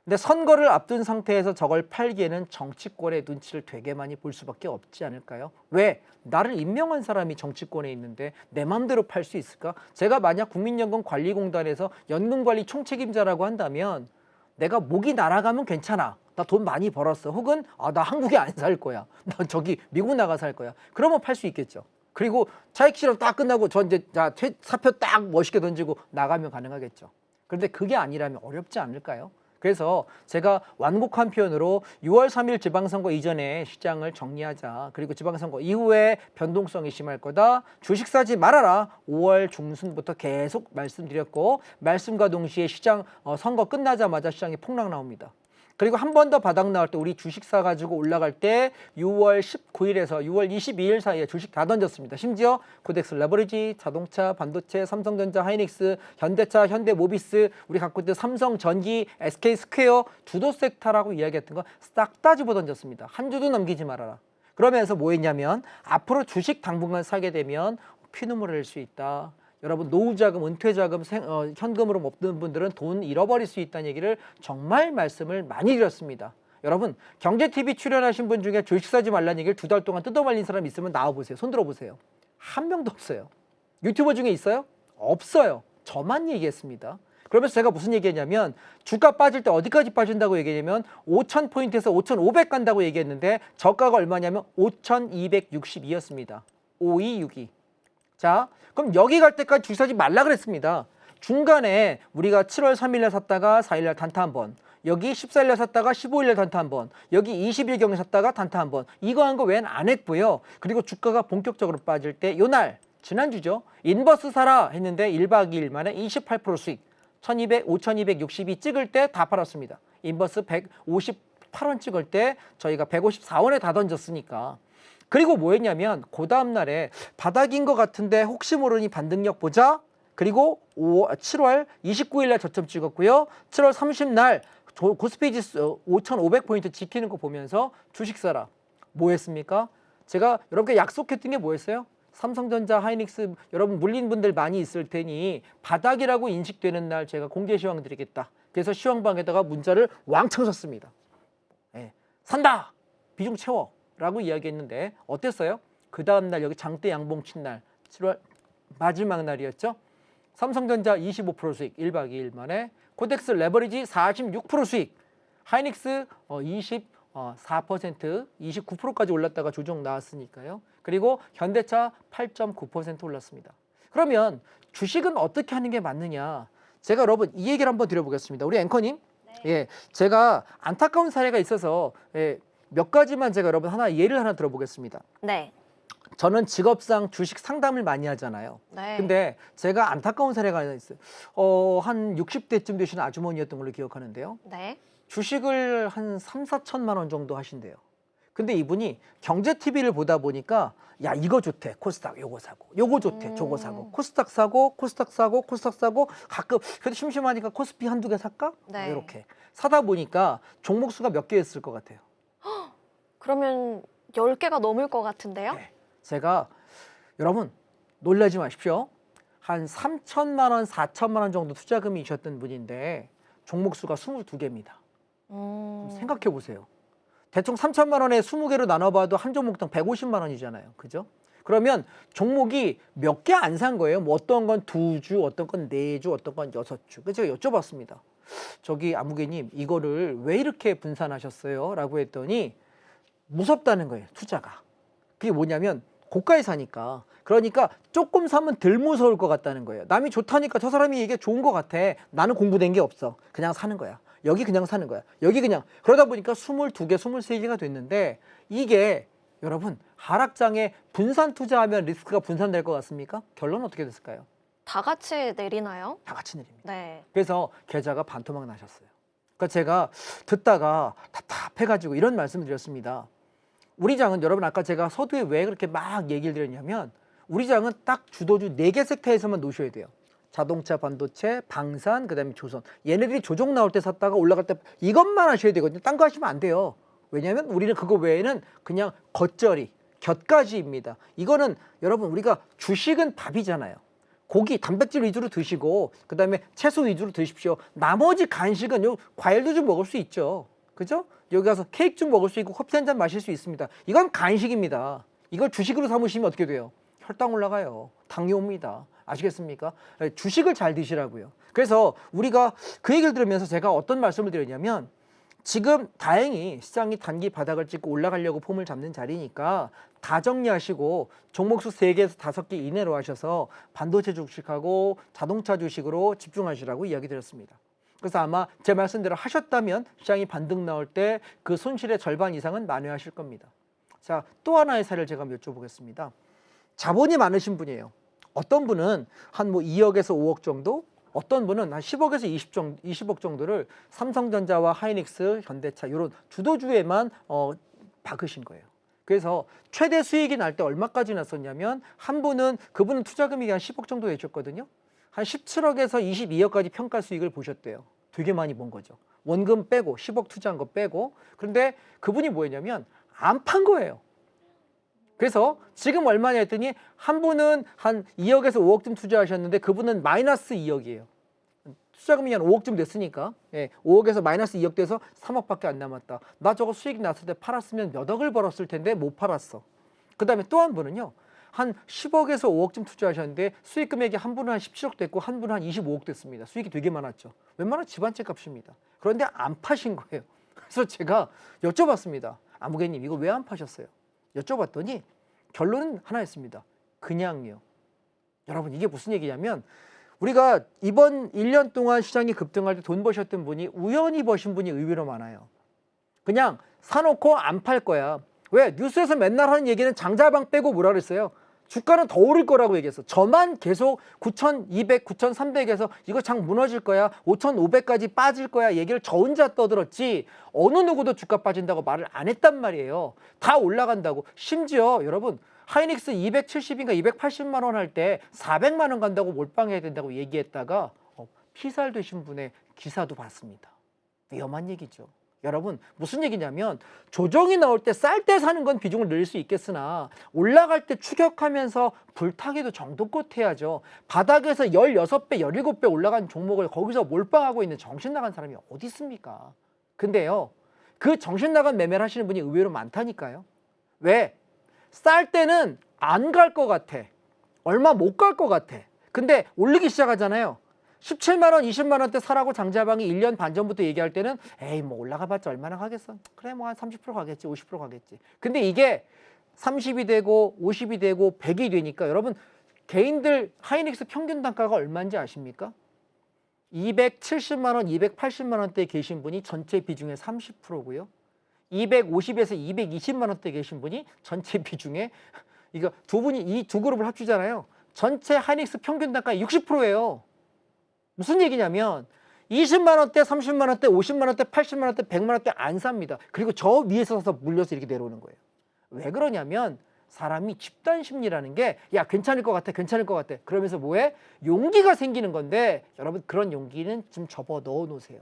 Speaker 2: 근데 선거를 앞둔 상태에서 저걸 팔기에는 정치권의 눈치를 되게 많이 볼 수밖에 없지 않을까요? 왜? 나를 임명한 사람이 정치권에 있는데 내 마음대로 팔 수 있을까? 제가 만약 국민연금관리공단에서 연금관리 총책임자라고 한다면 내가 목이 날아가면 괜찮아. 나 돈 많이 벌었어. 혹은 나 한국에 안 살 거야. 나 저기 미국 나가 살 거야. 그러면 팔 수 있겠죠. 그리고 차익 실현 딱 끝나고 저 이제 사표 딱 멋있게 던지고 나가면 가능하겠죠. 그런데 그게 아니라면 어렵지 않을까요? 그래서 제가 완곡한 표현으로 6월 3일 지방선거 이전에 시장을 정리하자. 그리고 지방선거 이후에 변동성이 심할 거다. 주식 사지 말아라. 5월 중순부터 계속 말씀드렸고 말씀과 동시에 시장 선거 끝나자마자 시장이 폭락 나옵니다. 그리고 한 번 더 바닥 나올 때 우리 주식 사가지고 올라갈 때 6월 19일에서 6월 22일 사이에 주식 다 던졌습니다. 심지어 코덱스 레버리지, 자동차, 반도체, 삼성전자, 하이닉스, 현대차, 현대모비스, 우리 갖고 있던 삼성전기, SK스퀘어, 주도 섹터라고 이야기했던 거 싹 다 집어 던졌습니다. 한 주도 넘기지 말아라. 그러면서 뭐 했냐면 앞으로 주식 당분간 사게 되면 피눈물 흘릴 수 있다. 여러분 노후자금, 은퇴자금, 현금으로 없는 분들은 돈 잃어버릴 수 있다는 얘기를 정말 말씀을 많이 드렸습니다. 여러분 경제TV 출연하신 분 중에 주식 사지 말라는 얘기를 2달 동안 뜯어말린 사람 있으면 나와보세요. 손 들어보세요. 한 명도 없어요. 유튜버 중에 있어요? 없어요. 저만 얘기했습니다. 그러면서 제가 무슨 얘기했냐면 주가 빠질 때 어디까지 빠진다고 얘기했냐면 5,000포인트에서 5,500 간다고 얘기했는데 저가가 얼마냐면 5,262였습니다. 5262. 자, 그럼 여기 갈 때까지 주식 사지 말라 그랬습니다. 중간에 우리가 7월 3일에 샀다가 4일날 단타 한 번, 여기 14일에 샀다가 15일에 단타 한 번, 여기 20일경에 샀다가 단타 한 번, 이거 한 거 외엔 안 했고요. 그리고 주가가 본격적으로 빠질 때 요날 지난주죠. 인버스 사라 했는데 1박 2일 만에 28% 수익, 5,262 찍을 때 다 팔았습니다. 인버스 158원 찍을 때 저희가 154원에 다 던졌으니까. 그리고 뭐 했냐면 그 다음 날에 바닥인 것 같은데 혹시 모르니 반등력 보자. 그리고 7월 29일 날 저점 찍었고요. 7월 30일 날 코스피 지수 5,500포인트 지키는 거 보면서 주식 사라. 뭐 했습니까? 제가 여러분께 약속했던 게 뭐였어요? 삼성전자, 하이닉스 여러분 물린 분들 많이 있을 테니 바닥이라고 인식되는 날 제가 공개 시황 드리겠다. 그래서 시황방에다가 문자를 왕창 썼습니다. 네. 산다! 비중 채워! 라고 이야기했는데 어땠어요? 그 다음날 여기 장대 양봉 친 날 7월 마지막 날이었죠. 삼성전자 25% 수익 1박 2일 만에, 코덱스 레버리지 46% 수익, 하이닉스 24%, 29%까지 올랐다가 조정 나왔으니까요. 그리고 현대차 8.9% 올랐습니다. 그러면 주식은 어떻게 하는 게 맞느냐? 제가 여러분 이 얘기를 한번 드려보겠습니다. 우리 앵커님, 예, 제가 안타까운 사례가 있어서 몇 가지만 제가 여러분 예를 하나 들어보겠습니다.
Speaker 1: 네.
Speaker 2: 저는 직업상 주식 상담을 많이 하잖아요.
Speaker 1: 네.
Speaker 2: 근데 제가 안타까운 사례가 하나 있어요. 한 60대쯤 되시는 아주머니였던 걸로 기억하는데요.
Speaker 1: 네.
Speaker 2: 주식을 한 3, 4천만 원 정도 하신대요. 근데 이분이 경제TV를 보다 보니까 야 이거 좋대 코스닥 요거 사고, 요거 좋대 저거 사고, 코스닥 사고 코스닥 사고 코스닥 사고, 가끔 그래도 심심하니까 코스피 한두 개 살까?
Speaker 1: 네.
Speaker 2: 이렇게 사다 보니까 종목 수가 몇 개였을 것 같아요.
Speaker 1: 그러면 10개가 넘을 것 같은데요?
Speaker 2: 네. 제가 여러분 놀라지 마십시오. 한 3천만 원, 4천만 원 정도 투자금이 있었던 분인데 종목수가 22개입니다. 생각해 보세요. 대충 3천만 원에 20개로 나눠봐도 한 종목당 150만 원이잖아요. 그죠? 그러면 종목이 몇 개 안 산 거예요. 뭐 어떤 건 2주, 어떤 건 4주, 어떤 건 6주. 그래서 제가 여쭤봤습니다. 저기 아무개님 이거를 왜 이렇게 분산하셨어요? 라고 했더니 무섭다는 거예요. 투자가. 그게 뭐냐면 고가에 사니까. 그러니까 조금 사면 덜 무서울 것 같다는 거예요. 남이 좋다니까 저 사람이 이게 좋은 것 같아. 나는 공부된 게 없어. 그냥 사는 거야. 여기 그냥 사는 거야. 여기 그냥. 그러다 보니까 22개, 23개가 됐는데 이게 여러분 하락장에 분산 투자하면 리스크가 분산될 것 같습니까? 결론은 어떻게 됐을까요?
Speaker 1: 다 같이 내리나요?
Speaker 2: 다 같이 내립니다.
Speaker 1: 네.
Speaker 2: 그래서 계좌가 반토막 나셨어요. 그러니까 제가 듣다가 답답해가지고 이런 말씀을 드렸습니다. 우리 장은 여러분 아까 제가 서두에 왜 그렇게 막 얘기를 드렸냐면 우리 장은 딱 주도주 4개 섹터에서만 놓으셔야 돼요. 자동차, 반도체, 방산, 그다음에 조선. 얘네들이 조정 나올 때 샀다가 올라갈 때 이것만 하셔야 되거든요. 딴 거 하시면 안 돼요. 왜냐하면 우리는 그거 외에는 그냥 겉절이, 곁가지입니다. 이거는 여러분 우리가 주식은 밥이잖아요. 고기, 단백질 위주로 드시고 그다음에 채소 위주로 드십시오. 나머지 간식은 요 과일도 좀 먹을 수 있죠. 그죠? 여기 가서 케이크 좀 먹을 수 있고 커피 한 잔 마실 수 있습니다. 이건 간식입니다. 이걸 주식으로 삼으시면 어떻게 돼요? 혈당 올라가요. 당뇨 옵니다. 아시겠습니까? 주식을 잘 드시라고요. 그래서 우리가 그 얘기를 들으면서 제가 어떤 말씀을 드렸냐면 지금 다행히 시장이 단기 바닥을 찍고 올라가려고 폼을 잡는 자리니까 다 정리하시고 종목수 3개에서 5개 이내로 하셔서 반도체 주식하고 자동차 주식으로 집중하시라고 이야기 드렸습니다. 그래서 아마 제 말씀대로 하셨다면 시장이 반등 나올 때 그 손실의 절반 이상은 만회하실 겁니다. 자, 또 하나의 사례를 제가 여쭤보겠습니다. 자본이 많으신 분이에요. 어떤 분은 한 뭐 2억에서 5억 정도, 어떤 분은 한 10억에서 20억 정도를 삼성전자와 하이닉스, 현대차 이런 주도주에만 박으신 거예요. 그래서 최대 수익이 날 때 얼마까지 났었냐면 한 분은 그분은 투자금이 한 10억 정도 되셨거든요. 한 17억에서 22억까지 평가 수익을 보셨대요. 되게 많이 본 거죠. 원금 빼고 10억 투자한 거 빼고. 그런데 그분이 뭐였냐면 안 판 거예요. 그래서 지금 얼마냐 했더니 한 분은 한 2억에서 5억쯤 투자하셨는데 그분은 마이너스 2억이에요. 투자금이 한 5억쯤 됐으니까 5억에서 마이너스 2억 돼서 3억밖에 안 남았다. 나 저거 수익이 났을 때 팔았으면 몇 억을 벌었을 텐데 못 팔았어. 그 다음에 또 한 분은요. 한 10억에서 5억쯤 투자하셨는데 수익 금액이 한 분은 한 17억 됐고 한 분은 한 25억 됐습니다. 수익이 되게 많았죠. 웬만한 집안채 값입니다. 그런데 안 파신 거예요. 그래서 제가 여쭤봤습니다. 아무개님 이거 왜 안 파셨어요? 여쭤봤더니 결론은 하나였습니다. 그냥요. 여러분 이게 무슨 얘기냐면 우리가 이번 1년 동안 시장이 급등할 때 돈 버셨던 분이 우연히 버신 분이 의외로 많아요. 그냥 사놓고 안 팔 거야. 왜? 뉴스에서 맨날 하는 얘기는 장자방 빼고 뭐라 그랬어요? 주가는 더 오를 거라고 얘기했어. 저만 계속 9,200, 9,300에서 이거 장 무너질 거야. 5,500까지 빠질 거야. 얘기를 저 혼자 떠들었지 어느 누구도 주가 빠진다고 말을 안 했단 말이에요. 다 올라간다고. 심지어 여러분 하이닉스 270인가 280만 원 할 때 400만 원 간다고 몰빵해야 된다고 얘기했다가 피살 되신 분의 기사도 봤습니다. 위험한 얘기죠. 여러분 무슨 얘기냐면 조정이 나올 때 쌀 때 사는 건 비중을 늘릴 수 있겠으나 올라갈 때 추격하면서 불타기도 정도껏 해야죠. 바닥에서 16배, 17배 올라간 종목을 거기서 몰빵하고 있는 정신 나간 사람이 어디 있습니까? 근데요. 그 정신 나간 매매를 하시는 분이 의외로 많다니까요. 왜? 쌀 때는 안 갈 것 같아. 얼마 못 갈 것 같아. 근데 올리기 시작하잖아요. 17만 원, 20만 원대 사라고 장자방이 1년 반 전부터 얘기할 때는 에이 뭐 올라가봤자 얼마나 가겠어. 그래 뭐 한 30% 가겠지, 50% 가겠지. 근데 이게 30이 되고 50이 되고 100이 되니까 여러분 개인들 하이닉스 평균 단가가 얼마인지 아십니까? 270만 원, 280만 원대에 계신 분이 전체 비중의 30%고요. 250에서 220만 원대 계신 분이 전체 비중의 이거 두 분이 이 두 그룹을 합치잖아요. 전체 하이닉스 평균 단가의 60%예요. 무슨 얘기냐면 20만 원대, 30만 원대, 50만 원대, 80만 원대, 100만 원대 안 삽니다. 그리고 저 위에서 서서 물려서 이렇게 내려오는 거예요. 왜 그러냐면 사람이 집단 심리라는 게 야 괜찮을 것 같아, 괜찮을 것 같아. 그러면서 뭐해? 용기가 생기는 건데 여러분 그런 용기는 좀 접어 넣어 놓으세요.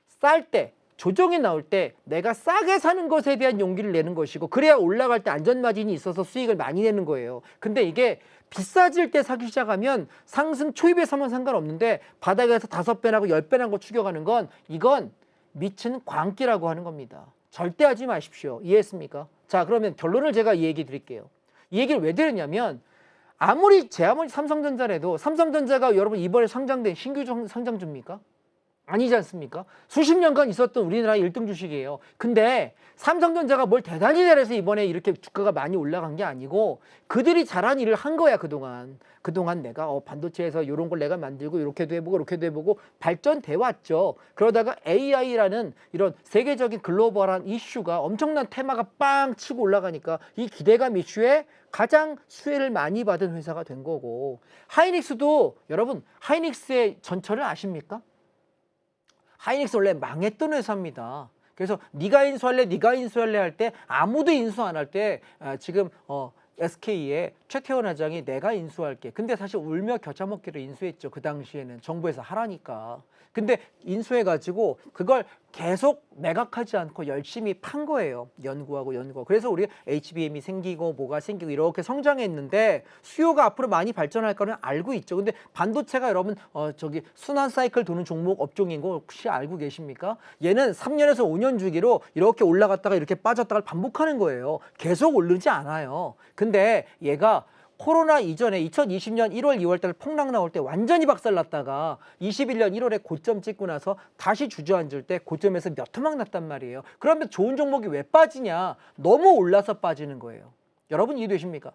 Speaker 2: 쌀 때 조정이 나올 때 내가 싸게 사는 것에 대한 용기를 내는 것이고 그래야 올라갈 때 안전마진이 있어서 수익을 많이 내는 거예요. 근데 이게 비싸질 때 사기 시작하면 상승 초입에 사면 상관없는데 바닥에서 5배나고 10배나고 추격하는 건 이건 미친 광기라고 하는 겁니다. 절대 하지 마십시오. 이해했습니까? 자, 그러면 결론을 제가 이 얘기 드릴게요. 이 얘기를 왜 드렸냐면 아무리 삼성전자라도 삼성전자가 여러분 이번에 상장된 신규 상장주입니까? 아니지 않습니까? 수십 년간 있었던 우리나라 1등 주식이에요. 근데 삼성전자가 뭘 대단히 잘해서 이번에 이렇게 주가가 많이 올라간 게 아니고 그들이 잘한 일을 한 거야, 그동안. 그동안 내가 반도체에서 이런 걸 내가 만들고 이렇게도 해보고 이렇게도 해보고 발전돼 왔죠. 그러다가 AI라는 이런 세계적인 글로벌한 이슈가 엄청난 테마가 빵 치고 올라가니까 이 기대감 이슈에 가장 수혜를 많이 받은 회사가 된 거고 하이닉스도 여러분 하이닉스의 전철을 아십니까? 하이닉스 원래 망했던 회사입니다. 그래서 네가 인수할래 할 때 아무도 인수 안 할 때 지금 SK의 최태원 회장이 내가 인수할게. 근데 사실 울며 겨자 먹기로 인수했죠. 그 당시에는 정부에서 하라니까. 근데 인수해가지고 그걸 계속 매각하지 않고 열심히 판 거예요. 연구하고. 그래서 우리 HBM이 생기고 뭐가 생기고 이렇게 성장했는데 수요가 앞으로 많이 발전할 거는 알고 있죠. 근데 반도체가 여러분 순환 사이클 도는 종목 업종인 거 혹시 알고 계십니까? 얘는 3년에서 5년 주기로 이렇게 올라갔다가 이렇게 빠졌다가 반복하는 거예요. 계속 오르지 않아요. 근데 얘가 코로나 이전에 2020년 1월, 2월 달 폭락 나올 때 완전히 박살났다가 21년 1월에 고점 찍고 나서 다시 주저앉을 때 고점에서 몇 토막 났단 말이에요. 그러면 좋은 종목이 왜 빠지냐? 너무 올라서 빠지는 거예요. 여러분 이해되십니까?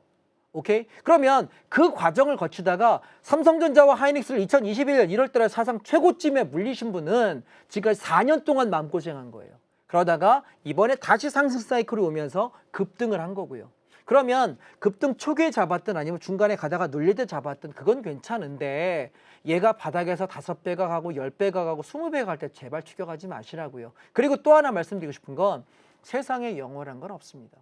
Speaker 2: 오케이? 그러면 그 과정을 거치다가 삼성전자와 하이닉스를 2021년 1월 달에 사상 최고점에 물리신 분은 지금까지 4년 동안 마음고생한 거예요. 그러다가 이번에 다시 상승 사이클이 오면서 급등을 한 거고요. 그러면 급등 초기에 잡았든 아니면 중간에 가다가 눌릴 때 잡았든 그건 괜찮은데 얘가 바닥에서 5배가 가고 10배가 가고 20배가 갈 때 제발 추격하지 마시라고요. 그리고 또 하나 말씀드리고 싶은 건 세상에 영원한 건 없습니다.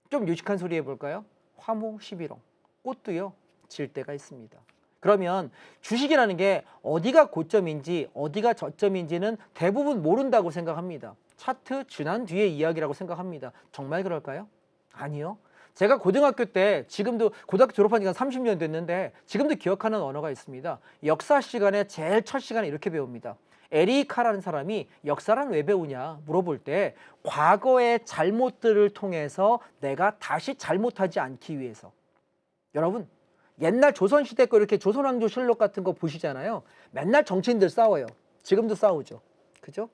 Speaker 2: 좀 유식한 소리 해볼까요? 화목 11홍, 꽃도요 질 때가 있습니다. 그러면 주식이라는 게 어디가 고점인지 어디가 저점인지는 대부분 모른다고 생각합니다. 차트 지난 뒤에 이야기라고 생각합니다. 정말 그럴까요? 아니요. 제가 고등학교 때 지금도 고등학교 졸업한 지가 30년 됐는데 지금도 기억하는 언어가 있습니다. 역사 시간에 제일 첫 시간에 이렇게 배웁니다. 에리카라는 사람이 역사란 왜 배우냐 물어볼 때 과거의 잘못들을 통해서 내가 다시 잘못하지 않기 위해서. 여러분 옛날 조선시대 거 이렇게 조선왕조실록 같은 거 보시잖아요. 맨날 정치인들 싸워요. 지금도 싸우죠. 그죠?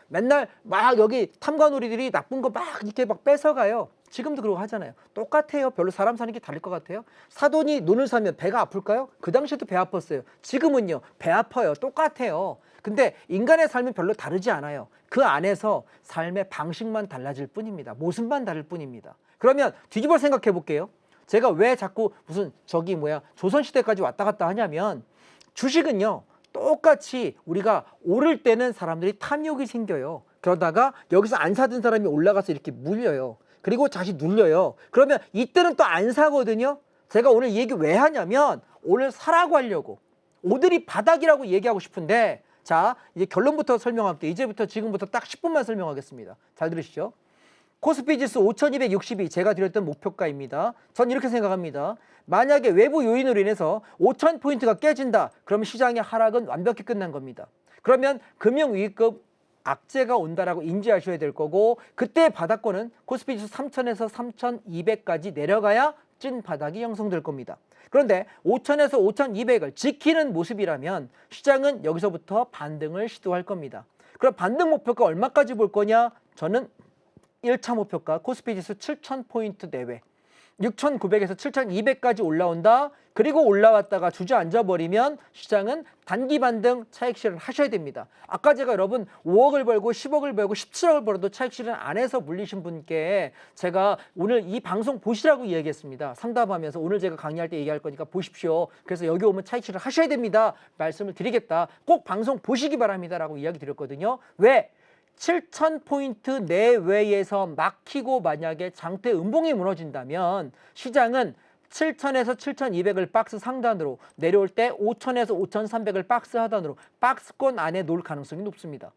Speaker 2: 맨날 막 여기 탐관오리들이 나쁜 거 막 이렇게 막 뺏어가요. 지금도 그러고 하잖아요. 똑같아요. 별로 사람 사는 게 다를 것 같아요. 사돈이 눈을 사면 배가 아플까요? 그 당시에도 배 아팠어요. 지금은요. 배 아파요. 똑같아요. 근데 인간의 삶은 별로 다르지 않아요. 그 안에서 삶의 방식만 달라질 뿐입니다. 모습만 다를 뿐입니다. 그러면 뒤집어 생각해 볼게요. 제가 왜 자꾸 무슨 조선시대까지 왔다 갔다 하냐면 주식은요. 똑같이 우리가 오를 때는 사람들이 탐욕이 생겨요. 그러다가 여기서 안 사던 사람이 올라가서 이렇게 물려요. 그리고 다시 눌려요. 그러면 이때는 또 안 사거든요. 제가 오늘 이 얘기 왜 하냐면 오늘 사라고 하려고. 오늘이 바닥이라고 얘기하고 싶은데 자 이제 결론부터 설명할게요. 이제부터 지금부터 딱 10분만 설명하겠습니다. 잘 들으시죠. 코스피 지수 5262 제가 드렸던 목표가입니다. 전 이렇게 생각합니다. 만약에 외부 요인으로 인해서 5000포인트가 깨진다. 그러면 시장의 하락은 완벽히 끝난 겁니다. 그러면 금융위기급 악재가 온다라고 인지하셔야 될 거고 그때 바닥권은 코스피 지수 3000에서 3200까지 내려가야 찐 바닥이 형성될 겁니다. 그런데 5000에서 5200을 지키는 모습이라면 시장은 여기서부터 반등을 시도할 겁니다. 그럼 반등 목표가 얼마까지 볼 거냐? 저는 1차 목표가 코스피 지수 7000포인트 내외 6900에서 7200까지 올라온다. 그리고 올라왔다가 주저앉아 버리면 시장은 단기 반등 차익 실현 하셔야 됩니다. 아까 제가 여러분 5억을 벌고 10억을 벌고 17억을 벌어도 차익 실현 안 해서 물리신 분께 제가 오늘 이 방송 보시라고 얘기했습니다. 상담하면서 오늘 제가 강의할 때 얘기할 거니까 보십시오. 그래서 여기 오면 차익 실현 하셔야 됩니다. 말씀을 드리겠다. 꼭 방송 보시기 바랍니다. 라고 이야기 드렸거든요. 왜? 7000포인트 내외에서 막히고 만약에 장대 음봉이 무너진다면 시장은 7000에서 7200을 박스 상단으로 내려올 때 5000에서 5300을 박스 하단으로 박스권 안에 놓을 가능성이 높습니다.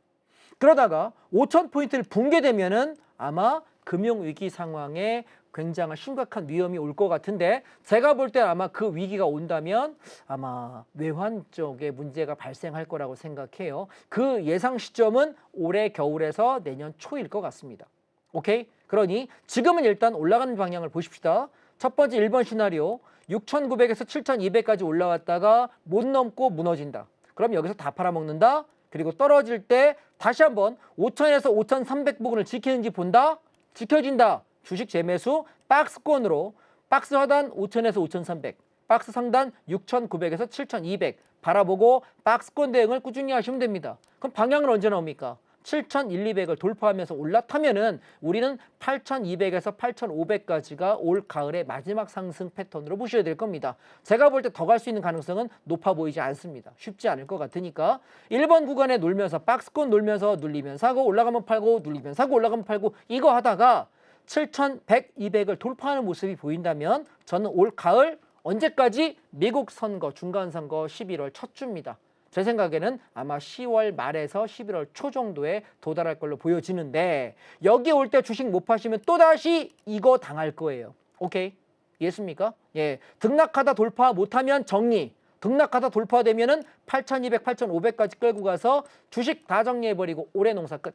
Speaker 2: 그러다가 5,000포인트를 붕괴되면은 아마 금융위기 상황에 굉장한 심각한 위험이 올 것 같은데 제가 볼 때 아마 그 위기가 온다면 아마 외환 쪽에 문제가 발생할 거라고 생각해요. 그 예상 시점은 올해 겨울에서 내년 초일 것 같습니다. 오케이? 그러니 지금은 일단 올라가는 방향을 보십시다. 첫 번째 1번 시나리오 6,900에서 7,200까지 올라왔다가 못 넘고 무너진다. 그럼 여기서 다 팔아먹는다. 그리고 떨어질 때 다시 한번 5,000에서 5,300 부근을 지키는지 본다. 지켜진다. 주식 재매수 박스권으로 박스 하단 5,000에서 5,300, 박스 상단 6,900에서 7,200 바라보고 박스권 대응을 꾸준히 하시면 됩니다. 그럼 방향은 언제 나옵니까? 7,100, 200을 돌파하면서 올라타면은 우리는 8,200에서 8,500까지가 올 가을의 마지막 상승 패턴으로 보셔야 될 겁니다. 제가 볼 때 더 갈 수 있는 가능성은 높아 보이지 않습니다. 쉽지 않을 것 같으니까 1번 구간에 놀면서 박스권 놀면서 눌리면 사고 올라가면 팔고 눌리면 사고 올라가면 팔고 이거 하다가 7,100, 200을 돌파하는 모습이 보인다면 저는 올 가을 언제까지 미국 선거, 중간선거 11월 첫 주입니다. 제 생각에는 아마 10월 말에서 11월 초 정도에 도달할 걸로 보여지는데 여기 올 때 주식 못 파시면 또다시 이거 당할 거예요. 오케이? 이해했습니까? 예, 등락하다 돌파 못하면 정리. 등락하다 돌파되면은 8,200, 8,500까지 끌고 가서 주식 다 정리해버리고 올해 농사 끝.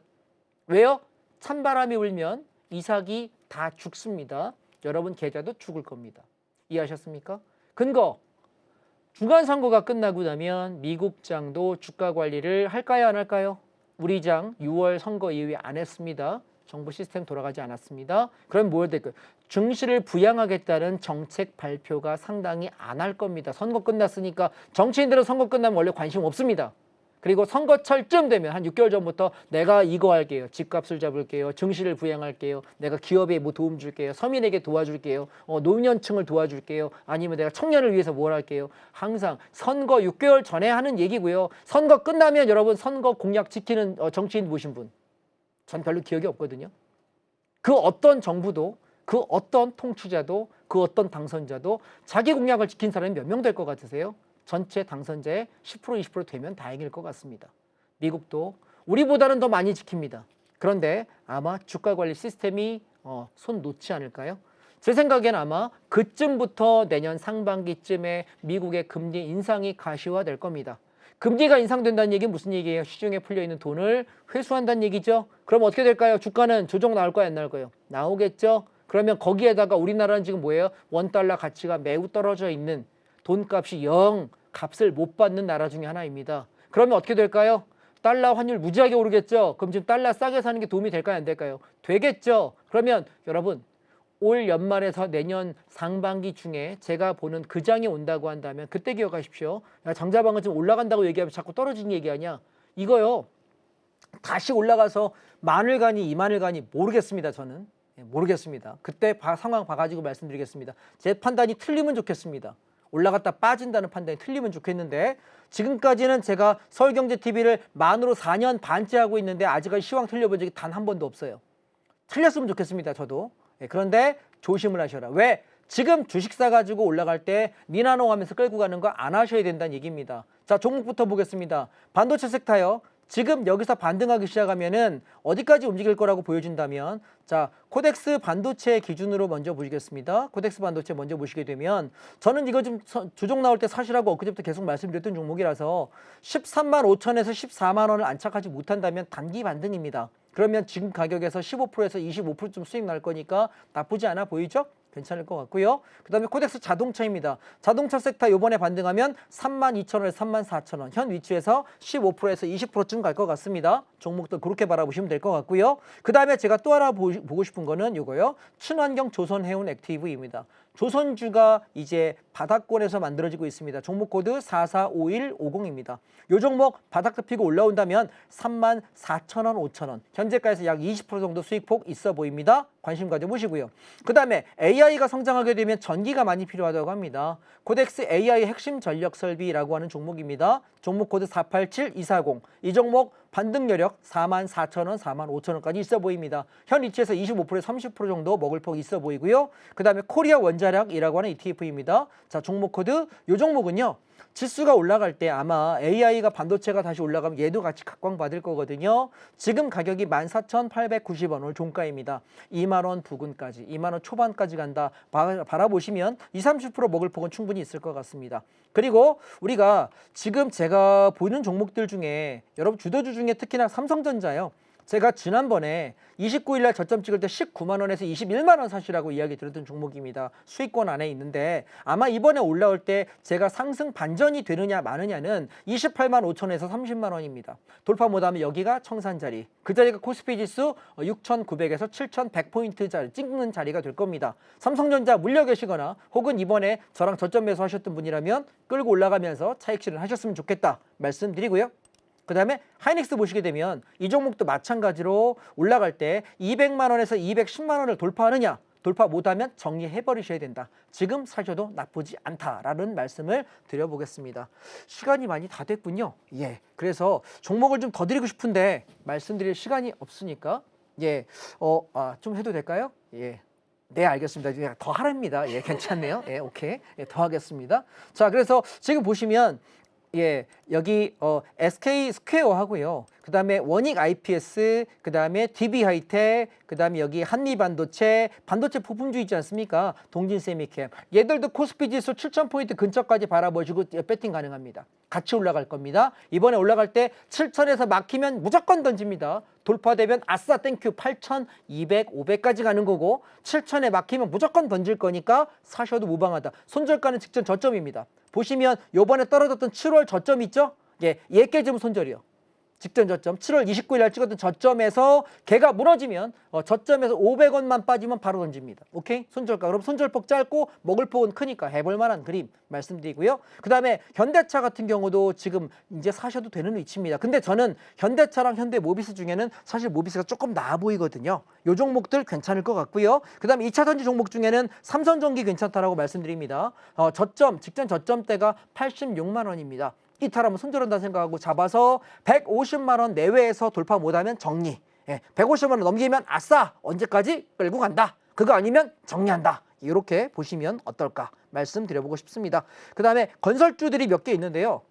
Speaker 2: 왜요? 찬바람이 울면 이삭이 다 죽습니다. 여러분 계좌도 죽을 겁니다. 이해하셨습니까? 근거. 중간선거가 끝나고 나면 미국장도 주가 관리를 할까요? 안 할까요? 우리 장 6월 선거 이후에 안 했습니다. 정부 시스템 돌아가지 않았습니다. 그럼 뭐 해야 될까요? 증시를 부양하겠다는 정책 발표가 상당히 안 할 겁니다. 선거 끝났으니까 정치인들은 선거 끝나면 원래 관심 없습니다. 그리고 선거철쯤 되면 한 6개월 전부터 내가 이거 할게요. 집값을 잡을게요. 증시를 부양할게요. 내가 기업에 뭐 도움 줄게요. 서민에게 도와줄게요. 노년층을 도와줄게요. 아니면 내가 청년을 위해서 뭘 할게요. 항상 선거 6개월 전에 하는 얘기고요. 선거 끝나면 여러분 선거 공약 지키는 정치인 보신 분. 전 별로 기억이 없거든요. 그 어떤 정부도 그 어떤 통치자도 그 어떤 당선자도 자기 공약을 지킨 사람이 몇 명 될 것 같으세요? 전체 당선자의 10%, 20% 되면 다행일 것 같습니다. 미국도 우리보다는 더 많이 지킵니다. 그런데 아마 주가 관리 시스템이 손 놓지 않을까요? 제 생각에는 아마 그쯤부터 내년 상반기쯤에 미국의 금리 인상이 가시화될 겁니다. 금리가 인상된다는 얘기는 무슨 얘기예요? 시중에 풀려있는 돈을 회수한다는 얘기죠. 그럼 어떻게 될까요? 주가는 조정 나올까요? 안 나올까요? 나오겠죠. 그러면 거기에다가 우리나라는 지금 뭐예요? 원달러 가치가 매우 떨어져 있는 돈값이 영 값을 못 받는 나라 중에 하나입니다. 그러면 어떻게 될까요? 달러 환율 무지하게 오르겠죠. 그럼 지금 달러 싸게 사는 게 도움이 될까요? 안 될까요? 되겠죠. 그러면 여러분 올 연말에서 내년 상반기 중에 제가 보는 그 장이 온다고 한다면 그때 기억하십시오. 야, 장자방은 지금 올라간다고 얘기하면 자꾸 떨어지는 얘기하냐? 이거요. 다시 올라가서 만을 가니 2만을 가니 모르겠습니다. 저는. 모르겠습니다. 그때 상황 봐가지고 말씀드리겠습니다. 제 판단이 틀리면 좋겠습니다. 올라갔다 빠진다는 판단이 틀리면 좋겠는데 지금까지는 제가 서울경제TV를 만으로 4년 반째 하고 있는데 아직까지 시황 틀려본 적이 단 한 번도 없어요. 틀렸으면 좋겠습니다. 저도. 그런데 조심을 하셔라. 왜? 지금 주식 사가지고 올라갈 때 니나노 하면서 끌고 가는 거 안 하셔야 된다는 얘기입니다. 자, 종목부터 보겠습니다. 반도체 섹터요. 지금 여기서 반등하기 시작하면은 어디까지 움직일 거라고 보여준다면 자, 코덱스 반도체 기준으로 먼저 보시겠습니다. 코덱스 반도체 먼저 보시게 되면 저는 이거 좀 조정 나올 때 사시라고 엊그제부터 계속 말씀드렸던 종목이라서 13만 5천에서 14만 원을 안착하지 못한다면 단기 반등입니다. 그러면 지금 가격에서 15%에서 25%쯤 수익 날 거니까 나쁘지 않아 보이죠? 괜찮을 것 같고요. 그 다음에 코덱스 자동차입니다. 자동차 섹터 요번에 반등하면 32,000원에서 34,000원 현 위치에서 15%에서 20%쯤 갈 것 같습니다. 종목도 그렇게 바라보시면 될 것 같고요. 그 다음에 제가 또 하나 보고 싶은 거는 이거요. 친환경 조선해운 액티브입니다. 조선주가 이제 바닥권에서 만들어지고 있습니다. 종목 코드 445150입니다. 요 종목 바닥 덮이고 올라온다면 34,000원, 5,000원 현재가에서 약 20% 정도 수익폭 있어 보입니다. 관심 가져보시고요. 그 다음에 AI가 성장하게 되면 전기가 많이 필요하다고 합니다. 코덱스 AI 핵심 전력 설비라고 하는 종목입니다. 종목 코드 487240 이 종목 반등 여력 44,000원, 45,000원까지 있어 보입니다. 현 위치에서 25%에서 30% 정도 먹을 폭 있어 보이고요. 그 다음에 코리아 원자력이라고 하는 ETF입니다. 자, 종목 코드 이 종목은요. 지수가 올라갈 때 아마 AI가 반도체가 다시 올라가면 얘도 같이 각광받을 거거든요. 지금 가격이 14,890원 오늘 종가입니다. 2만 원 부근까지 2만 원 초반까지 간다. 바라보시면 20-30% 먹을 폭은 충분히 있을 것 같습니다. 그리고 우리가 지금 제가 보는 종목들 중에 여러분 주도주 중에 특히나 삼성전자요. 제가 지난번에 29일 날 저점 찍을 때 19만 원에서 21만 원 사시라고 이야기 드렸던 종목입니다. 수익권 안에 있는데 아마 이번에 올라올 때 제가 상승 반전이 되느냐 마느냐는 28만 5천에서 30만 원입니다. 돌파 못하면 여기가 청산 자리. 그 자리가 코스피 지수 6,900에서 7,100포인트 자리 찍는 자리가 될 겁니다. 삼성전자 물려 계시거나 혹은 이번에 저랑 저점 매수하셨던 분이라면 끌고 올라가면서 차익 실현하셨으면 좋겠다 말씀드리고요. 그 다음에 하이닉스 보시게 되면 이 종목도 마찬가지로 올라갈 때 200만 원에서 210만 원을 돌파하느냐 돌파 못하면 정리해버리셔야 된다. 지금 사셔도 나쁘지 않다라는 말씀을 드려보겠습니다. 시간이 많이 다 됐군요. 예, 그래서 종목을 좀 더 드리고 싶은데 말씀드릴 시간이 없으니까 좀 해도 될까요? 예. 네, 알겠습니다. 더 하랍니다. 예, 괜찮네요. 예, 오케이. 예, 더 하겠습니다. 자, 그래서 지금 보시면 예, 여기 SK 스퀘어 하고요. 그다음에 원익 IPS, 그다음에 DB 하이텍, 그다음에 여기 한미 반도체 부품주 있지 않습니까? 동진 세미캠. 얘들도 코스피 지수 7,000포인트 근처까지 바라보시고 배팅 가능합니다. 같이 올라갈 겁니다. 이번에 올라갈 때 7,000에서 막히면 무조건 던집니다. 돌파되면 아싸 땡큐 8,200, 500까지 가는 거고 7,000에 막히면 무조건 던질 거니까 사셔도 무방하다. 손절가는 직전 저점입니다. 보시면 요번에 떨어졌던 7월 저점 있죠? 예, 얘 깨지면 손절이요. 직전 저점 7월 29일 날 찍었던 저점에서 걔가 무너지면 저점에서 500원만 빠지면 바로 던집니다. 오케이? 손절가. 그럼 손절폭 짧고 먹을 폭은 크니까 해볼 만한 그림 말씀드리고요. 그 다음에 현대차 같은 경우도 지금 이제 사셔도 되는 위치입니다. 근데 저는 현대차랑 현대모비스 중에는 사실 모비스가 조금 나아 보이거든요. 요 종목들 괜찮을 것 같고요. 그 다음에 2차 전지 종목 중에는 삼성전기 괜찮다라고 말씀드립니다. 직전 저점대가 86만 원입니다. 이탈하면 손절한다 생각하고 잡아서 150만 원 내외에서 돌파 못하면 정리. 150만 원 넘기면 아싸 언제까지 끌고 간다. 그거 아니면 정리한다. 이렇게 보시면 어떨까 말씀드려보고 싶습니다. 그 다음에 건설주들이 몇 개 있는데요.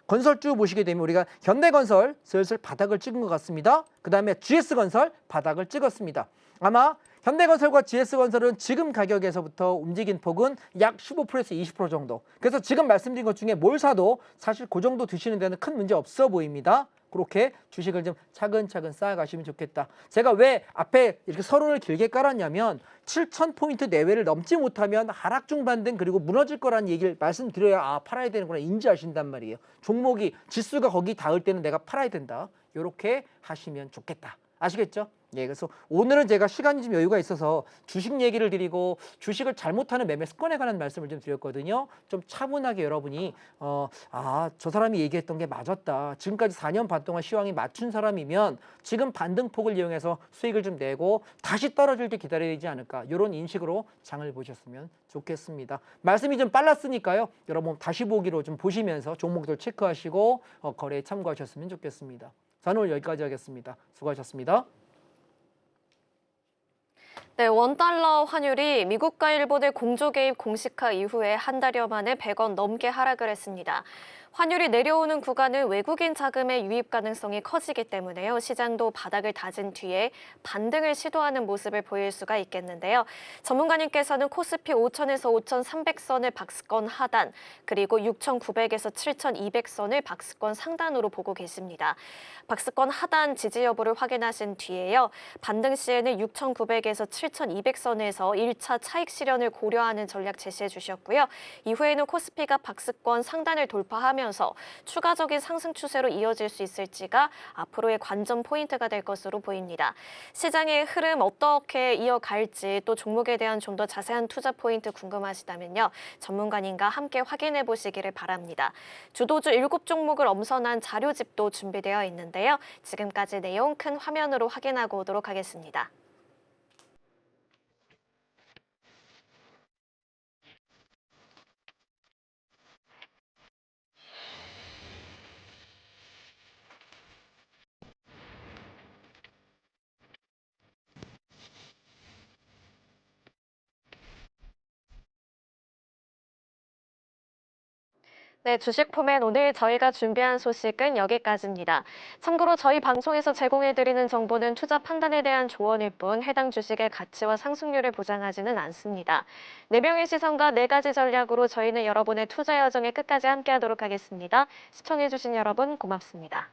Speaker 2: 건설주 보시게 되면 우리가 현대건설 슬슬 바닥을 찍은 것 같습니다. 그 다음에 GS건설 바닥을 찍었습니다. 아마 현대건설과 GS건설은 지금 가격에서부터 움직인 폭은 약 15%에서 20% 정도. 그래서 지금 말씀드린 것 중에 뭘 사도 사실 그 정도 드시는 데는 큰 문제 없어 보입니다. 그렇게 주식을 좀 차근차근 쌓아가시면 좋겠다. 제가 왜 앞에 이렇게 서론을 길게 깔았냐면 7,000포인트 내외를 넘지 못하면 하락 중반등 그리고 무너질 거라는 얘기를 말씀드려야 팔아야 되는구나 인지하신단 말이에요. 종목이 지수가 거기 닿을 때는 내가 팔아야 된다. 이렇게 하시면 좋겠다. 아시겠죠? 예, 그래서 오늘은 제가 시간이 좀 여유가 있어서 주식 얘기를 드리고 주식을 잘못하는 매매 습관에 관한 말씀을 좀 드렸거든요. 좀 차분하게 여러분이 저 사람이 얘기했던 게 맞았다. 지금까지 4년 반 동안 시황이 맞춘 사람이면 지금 반등폭을 이용해서 수익을 좀 내고 다시 떨어질 때 기다려야 되지 않을까. 이런 인식으로 장을 보셨으면 좋겠습니다. 말씀이 좀 빨랐으니까요. 여러분 다시 보기로 좀 보시면서 종목들 체크하시고 거래에 참고하셨으면 좋겠습니다. 저는 오늘 여기까지 하겠습니다. 수고하셨습니다.
Speaker 1: 네, 원달러 환율이 미국과 일본의 공조 개입 공식화 이후에 한 달여 만에 100원 넘게 하락을 했습니다. 환율이 내려오는 구간은 외국인 자금의 유입 가능성이 커지기 때문에요. 시장도 바닥을 다진 뒤에 반등을 시도하는 모습을 보일 수가 있겠는데요. 전문가님께서는 코스피 5,000에서 5,300선을 박스권 하단, 그리고 6,900에서 7,200선을 박스권 상단으로 보고 계십니다. 박스권 하단 지지 여부를 확인하신 뒤에요. 반등 시에는 6,900에서 7,200선에서 1차 차익 실현을 고려하는 전략 제시해 주셨고요. 이후에는 코스피가 박스권 상단을 돌파하면서 추가적인 상승 추세로 이어질 수 있을지가 앞으로의 관전 포인트가 될 것으로 보입니다. 시장의 흐름 어떻게 이어갈지 또 종목에 대한 좀 더 자세한 투자 포인트 궁금하시다면요. 전문가님과 함께 확인해 보시기를 바랍니다. 주도주 7종목을 엄선한 자료집도 준비되어 있는데요. 지금까지 내용 큰 화면으로 확인하고 오도록 하겠습니다. 네, 주식품엔 오늘 저희가 준비한 소식은 여기까지입니다. 참고로 저희 방송에서 제공해드리는 정보는 투자 판단에 대한 조언일 뿐 해당 주식의 가치와 상승률을 보장하지는 않습니다. 네 명의 시선과 네 가지 전략으로 저희는 여러분의 투자 여정에 끝까지 함께하도록 하겠습니다. 시청해주신 여러분 고맙습니다.